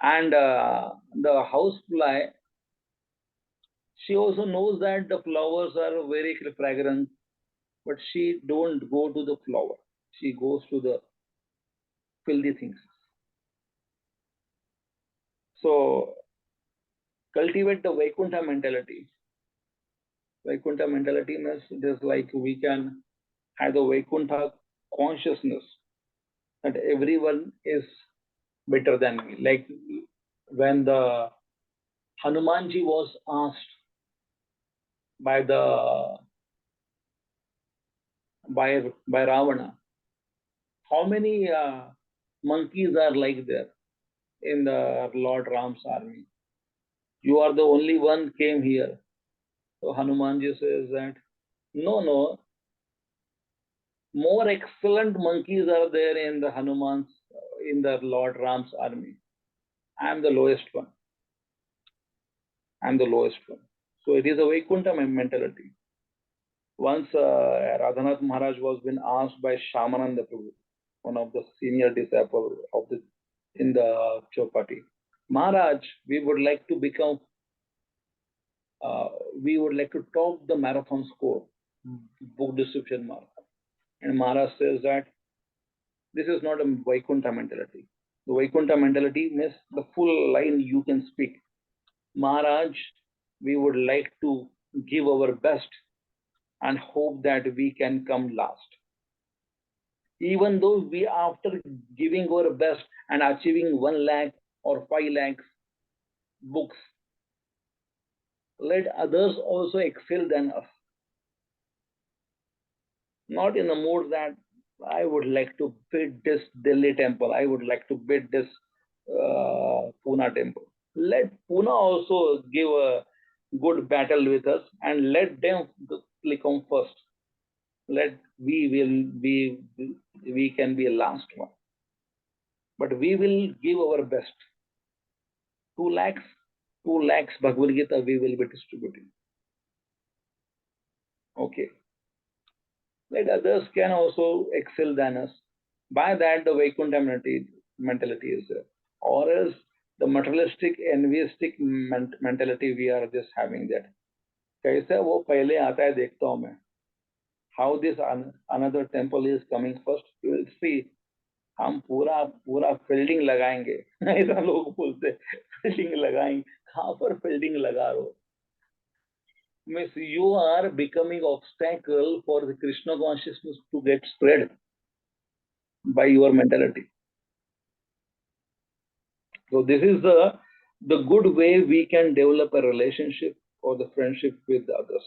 And the housefly, she also knows that the flowers are very fragrant, but she don't go to the flower. She goes to the filthy things. So cultivate the Vaikuntha mentality. Vaikuntha mentality means just like we can have the Vaikuntha consciousness that everyone is better than me. Like when the Hanumanji was asked by Ravana, how many monkeys are like there in the Lord Ram's army? You are the only one came here. So Hanumanji says that no, more excellent monkeys are there in the in the Lord Ram's army. I am the lowest one. I am the lowest one. So it is a Vaikuntha mentality. Once Radhanath Maharaj was been asked by Shamananda Prabhu, one of the senior disciples of in the Chopati, Maharaj, we would like to become, we would like to top the marathon score. book description Maharaj. And Maharaj says that this is not a Vaikuntha mentality. The Vaikuntha mentality means the full line you can speak. Maharaj, we would like to give our best and hope that we can come last. Even though we, after giving our best and achieving 1 lakh or 5 lakhs books, let others also excel than us. Not in the mood that I would like to bid this Delhi temple, I would like to bid this Pune temple. Let Pune also give a good battle with us and let them come first. Let we can be a last one. But we will give our best. 2 lakhs Bhagavad Gita we will be distributing. Okay. Let others can also excel than us. By that, the Vaikuntha mentality is there. Or else the materialistic, envyistic mentality we are just having that. कैसे वो पहले आता है देखता हूँ मैं. How this another temple is coming first, you will see. हम पूरा फील्डिंग लगाएंगे. ऐसा लोग बोलते फील्डिंग लगाएंगे. कहाँ पर फील्डिंग लगा रहे हो? Means you are becoming obstacle for the Krishna consciousness to get spread by your mentality. So this is the good way we can develop a relationship or the friendship with others.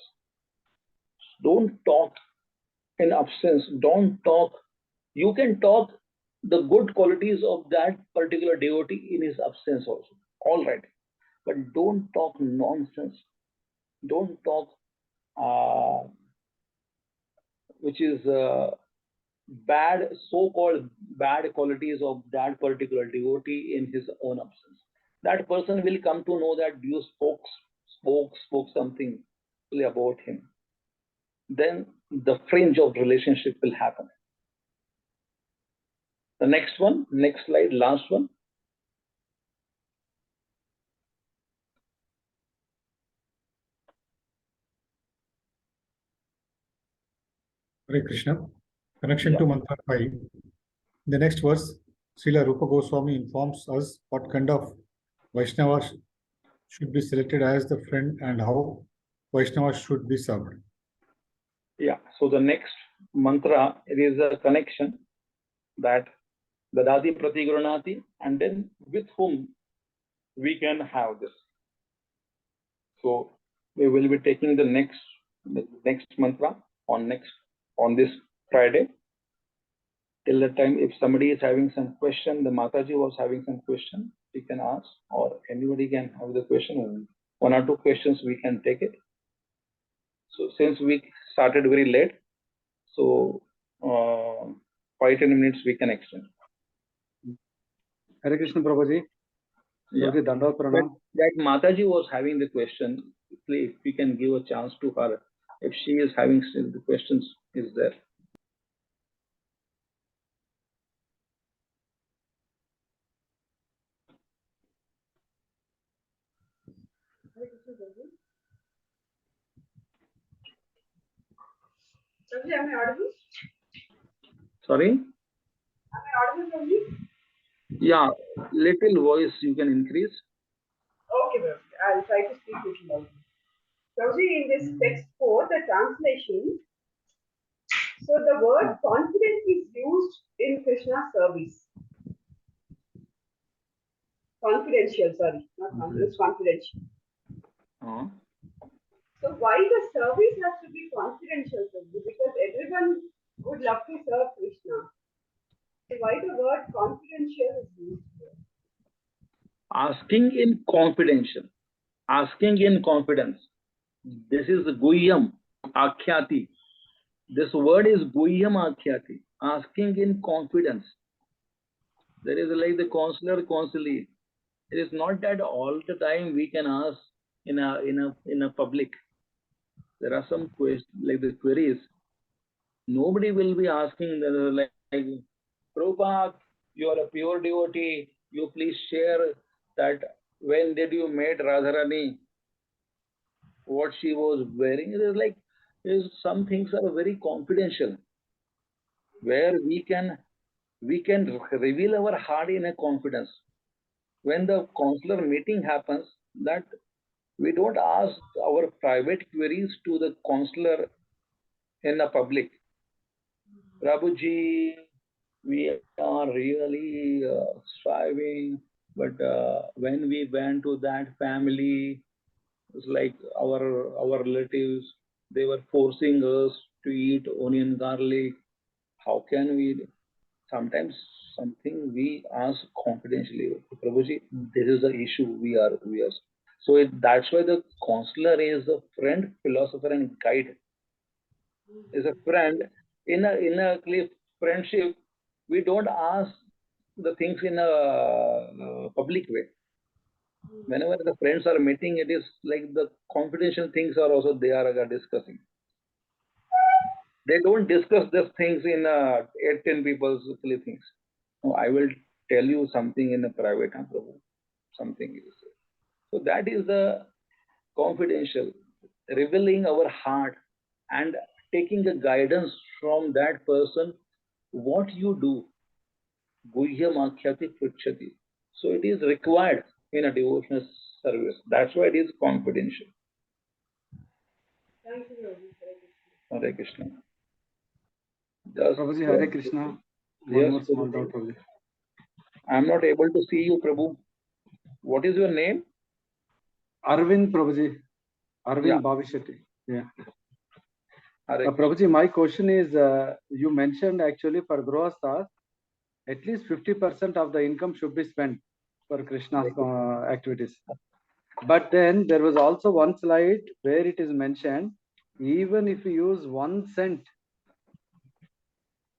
Don't talk in absence. Don't talk. You can talk the good qualities of that particular devotee in his absence also. All right. But don't talk nonsense. Don't talk which is bad, so-called bad qualities of that particular devotee in his own absence. That person will come to know that you spoke something about him. Then the fringe of relationship will happen. The next one, next slide, last one. Hare Krishna. Connection to Mantra 5. The next verse, Srila Rupa Goswami informs us what kind of Vaishnavas should be selected as the friend and how Vaishnavas should be served. Yeah, so the next mantra, it is a connection that Dadati Pratigranati, and then with whom we can have this. So we will be taking the next mantra on this Friday. Till the time, if somebody is having some question, the Mataji was having some question, we can ask, or anybody can have the question. 1 or 2 questions we can take it. So since we started very late, so 5-10 minutes we can extend. Hare Krishna Prabhuji. Yeah. That Mataji was having the question. Please, if we can give a chance to her, if she is having the questions, is there. Am I audible? Sorry? Am I audible, Prabhuji? Yeah, little voice you can increase. Okay, Prabhuji. I'll try to speak little louder. Prabhuji, in this text 4, the translation, so the word confidence is used in Krishna's service. Confidential, sorry, not confidence, confidential. So why the service has to be confidential, Prabhuji? Because everyone would love to serve Krishna. So why the word confidential is used here? Asking in confidential. Asking in confidence. This is Guhyam Akhyati. This word is Guhyam Akhyati. Asking in confidence. There is like the consular consulee. It is not that all the time we can ask in a public. There are some questions like the queries. Nobody will be asking like Prabhupada, you are a pure devotee. You please share that when did you meet Radharani? What she was wearing? It is like is some things are very confidential, where we can reveal our heart in a confidence. When the counselor meeting happens, that we don't ask our private queries to the counselor in the public. Prabhuji, we are really striving, but when we went to that family, it's like our relatives, they were forcing us to eat onion garlic. How can we? Sometimes something we ask confidentially, Prabhuji, this is the issue we are. So that's why the counselor is a friend, philosopher, and guide. Is a friend in a friendship. We don't ask the things in a public way. Whenever the friends are meeting, it is like the confidential things are also they are discussing. They don't discuss these things in 8-10 people's silly things. No, I will tell you something in a private, something is. So that is the confidential, revealing our heart and taking a guidance from that person. What you do, guhyam akhyati pruchati. So it is required in a devotional service. That's why it is confidential. Thank you, Prabhu. Hare Krishna. Prabhuji, Hare Krishna. One Yes, more small Prabhu. doubt, Prabhuji. I'm not able to see you, Prabhu. What is your name? Arvind, Prabhuji. Arvind Yeah. Bhavishetty. Yeah. Hare Prabhuji, my question is, you mentioned actually for Grihasthas, at least 50% of the income should be spent for Krishna's activities. But then there was also one slide where it is mentioned, even if you use 1 cent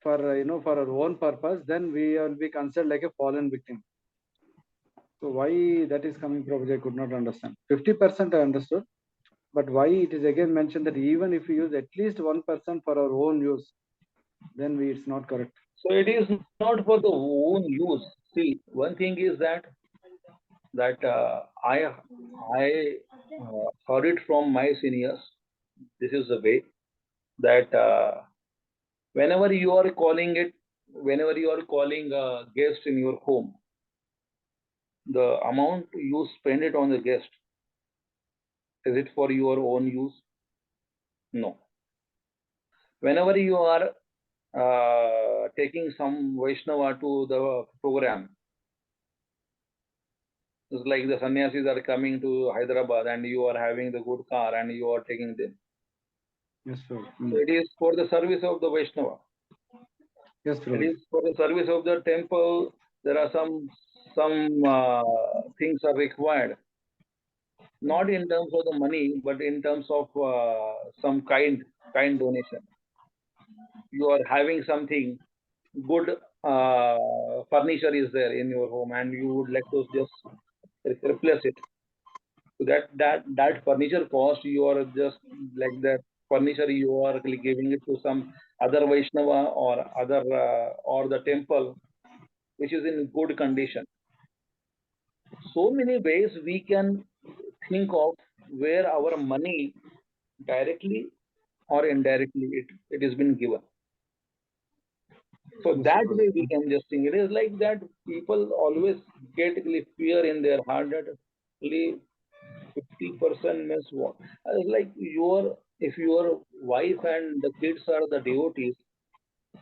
for for our own purpose, then we will be considered like a fallen victim. So why that is coming, Prabhuji, I could not understand. 50% I understood, but why it is again mentioned that even if we use at least 1% for our own use, then it's not correct. So it is not for the own use. See, one thing is that I heard it from my seniors. This is the way that whenever you are calling a guest in your home, the amount you spend it on the guest, is it for your own use? No. Whenever you are taking some Vaishnava to the program, it's like the sannyasis are coming to Hyderabad and you are having the good car and you are taking them. Yes, sir. So it is for the service of the Vaishnava. Yes, It Prabhuji. is for the service of the temple. There are some things are required, not in terms of the money, but in terms of some kind donation. You are having something good furniture is there in your home, and you would like to just replace it. So that furniture cost, you are just like that furniture you are giving it to some other Vaishnava or other or the temple which is in good condition. So many ways we can think of where our money directly or indirectly it has been given. So that way we can just think. It is like that people always get fear in their heart that only 50% means what? It's like if your wife and the kids are the devotees,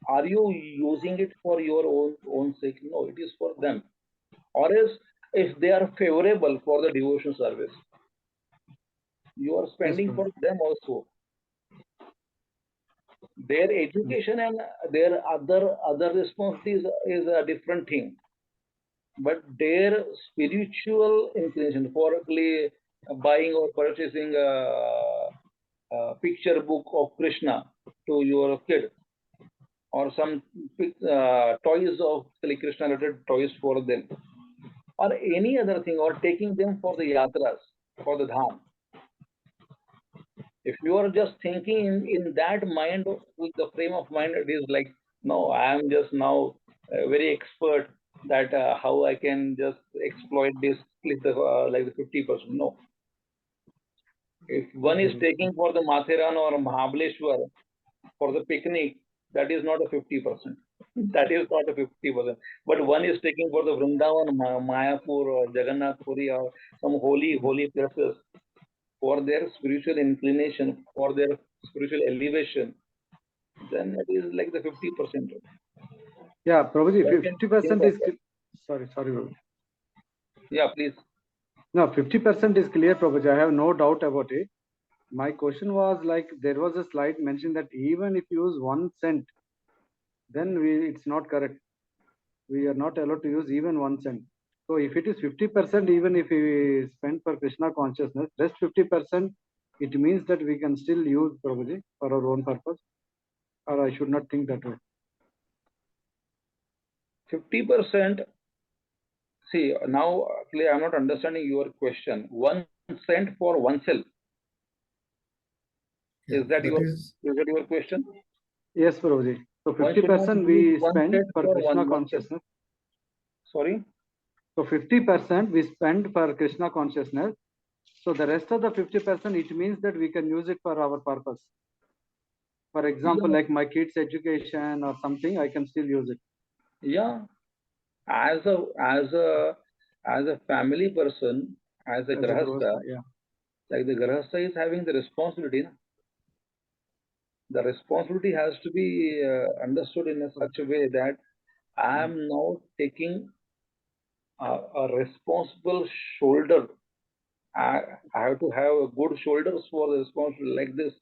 are you using it for your own sake? No, it is for them. Or else, if they are favorable for the devotion service, you are spending for them also. Their education and their other responsibilities is a different thing. But their spiritual inclination for buying or purchasing a picture book of Krishna to your kid, or some toys of Krishna related toys for them, or any other thing, or taking them for the yatras, for the dham. If you are just thinking in that mind, with the frame of mind, it is like, no, I am just now very expert that how I can just exploit this like the 50%. No. If one is taking for the Mathiran or Mahabaleshwar for the picnic, that is not a 50%. That is not a 50%. But one is taking for the Vrindavan, Mayapur, or Jagannath Puri, or some holy places for their spiritual inclination, for their spiritual elevation, then it is like the 50%. Yeah, Prabhuji, One can think 50% of is that. sorry, Prabhuji. Yeah, please. No, 50% is clear, Prabhuji. I have no doubt about it. My question was like there was a slide mentioning that even if you use 1 cent, then it's not correct. We are not allowed to use even 1 cent. So if it is 50%, even if we spend for Krishna consciousness, rest 50%, it means that we can still use Prabhuji for our own purpose. Or I should not think that way. 50%. See, now actually I'm not understanding your question. 1 cent for oneself. Is that your question? Yes, Prabhuji. So One should not 50% use we 1 spend cent for for Krishna oneself. consciousness. Sorry? So 50% we spend for Krishna consciousness. So the rest of the 50%, it means that we can use it for our purpose. For example, Yeah. like my kids' education or something, I can still use it. Yeah. As a family person, as a As a grahastha, grahastha, yeah. like the grahastha is having the responsibility. The responsibility has to be understood in such a way that I am now taking a responsible shoulder. I have to have a good shoulders for the responsibility like this.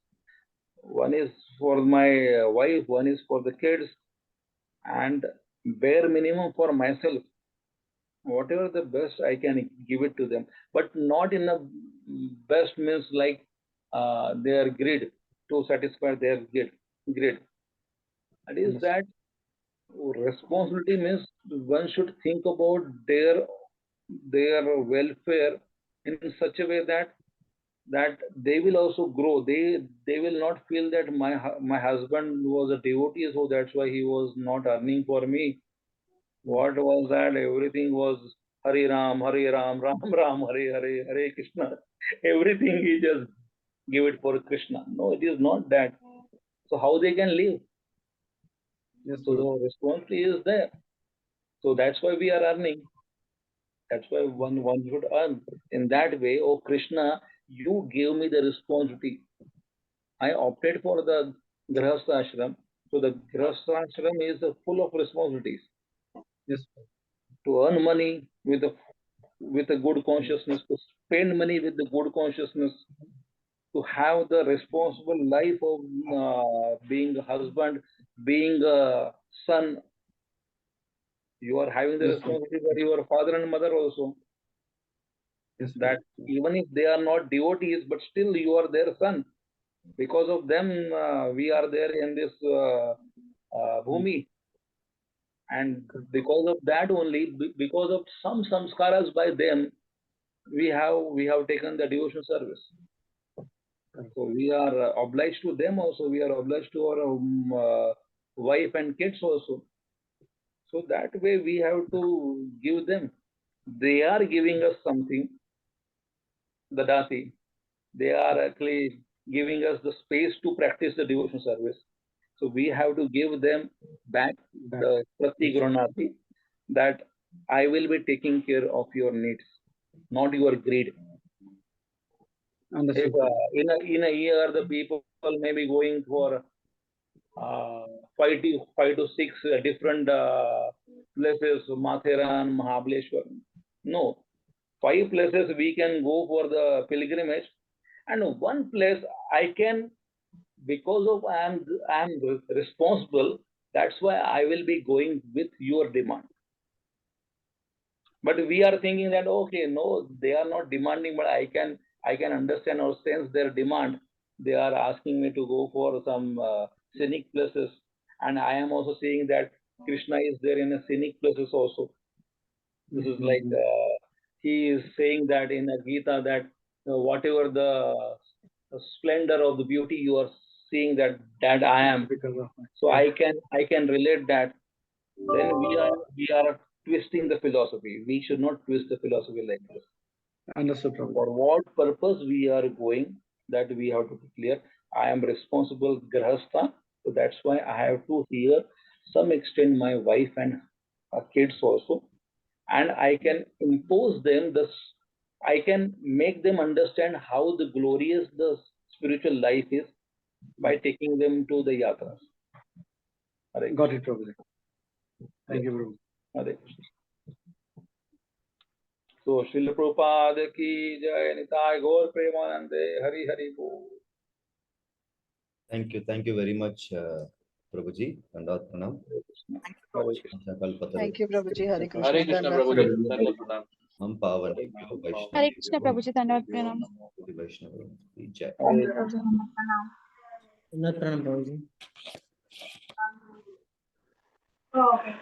One is for my wife, one is for the kids, and bare minimum for myself. Whatever the best I can give it to them, but not in a best means like their greed to satisfy their greed. That is that responsibility means one should think about their welfare in such a way that they will also grow. They will not feel that my husband was a devotee, so that's why he was not earning for me. What was that? Everything was Hari Ram, Ram Ram, Hare Hare Krishna. Everything he just give it for Krishna. No, it is not that. So how they can live? Yes, so the responsibility is there. So that's why we are earning. That's why one should earn in that way. Oh Krishna, you gave me the responsibility. I opted for the Grahastha ashram. So the Grahastha ashram is full of responsibilities. Yes. To earn money with a good consciousness, to spend money with the good consciousness, to have the responsible life of being a husband, being a son. You are having the responsibility for your father and mother also. Yes, that even if they are not devotees, but still you are their son. Because of them, we are there in this bhumi. And because of that only, because of some samskaras by them, we have taken the devotion service. So we are obliged to them also. We are obliged to our wife and kids also. So that way we have to give them. They are giving us something, the dati. They are actually giving us the space to practice the devotion service. So we have to give them back the prati granati, that I will be taking care of your needs, not your greed. If in a year the people may be going for 5 to 6 different places, Mathiran, Mahabaleshwar. No, 5 places we can go for the pilgrimage, and one place I can, because of I am responsible. That's why I will be going with your demand. But we are thinking that okay, no, they are not demanding, but I can understand or sense their demand. They are asking me to go for some scenic places, and I am also seeing that Krishna is there in a scenic places also. This is like he is saying that in a Gita that whatever the splendor of the beauty you are seeing, that I am. So I can relate that. Then we are twisting the philosophy. We should not twist the philosophy like this. Understood. For what purpose we are going? that we have to be clear. I am responsible grahastha, so that's why I have to hear some extent my wife and kids also, and I can impose them this. I can make them understand how the glorious the spiritual life is by taking them to the yatras. Got it, Prabhuji. Thank you, Prabhuji. Hare Krishna. So, Srila Prabhupada ki jai, Nitai Gaur Premanande, Hari Hari Bol. Thank you very much, Prabhuji. Dandavat pranam. Thank you, Prabhuji. Hare Krishna. Hare Krishna, Dandavat Prabhuji. pranam. Dandavat pranam. Ham pavan Hare Krishna Prabhuji, Dandavat Pranam. Vaishnava ki jai. Thank you, Prabhuji. Dandavat pranam, Prabhuji. Oh, okay.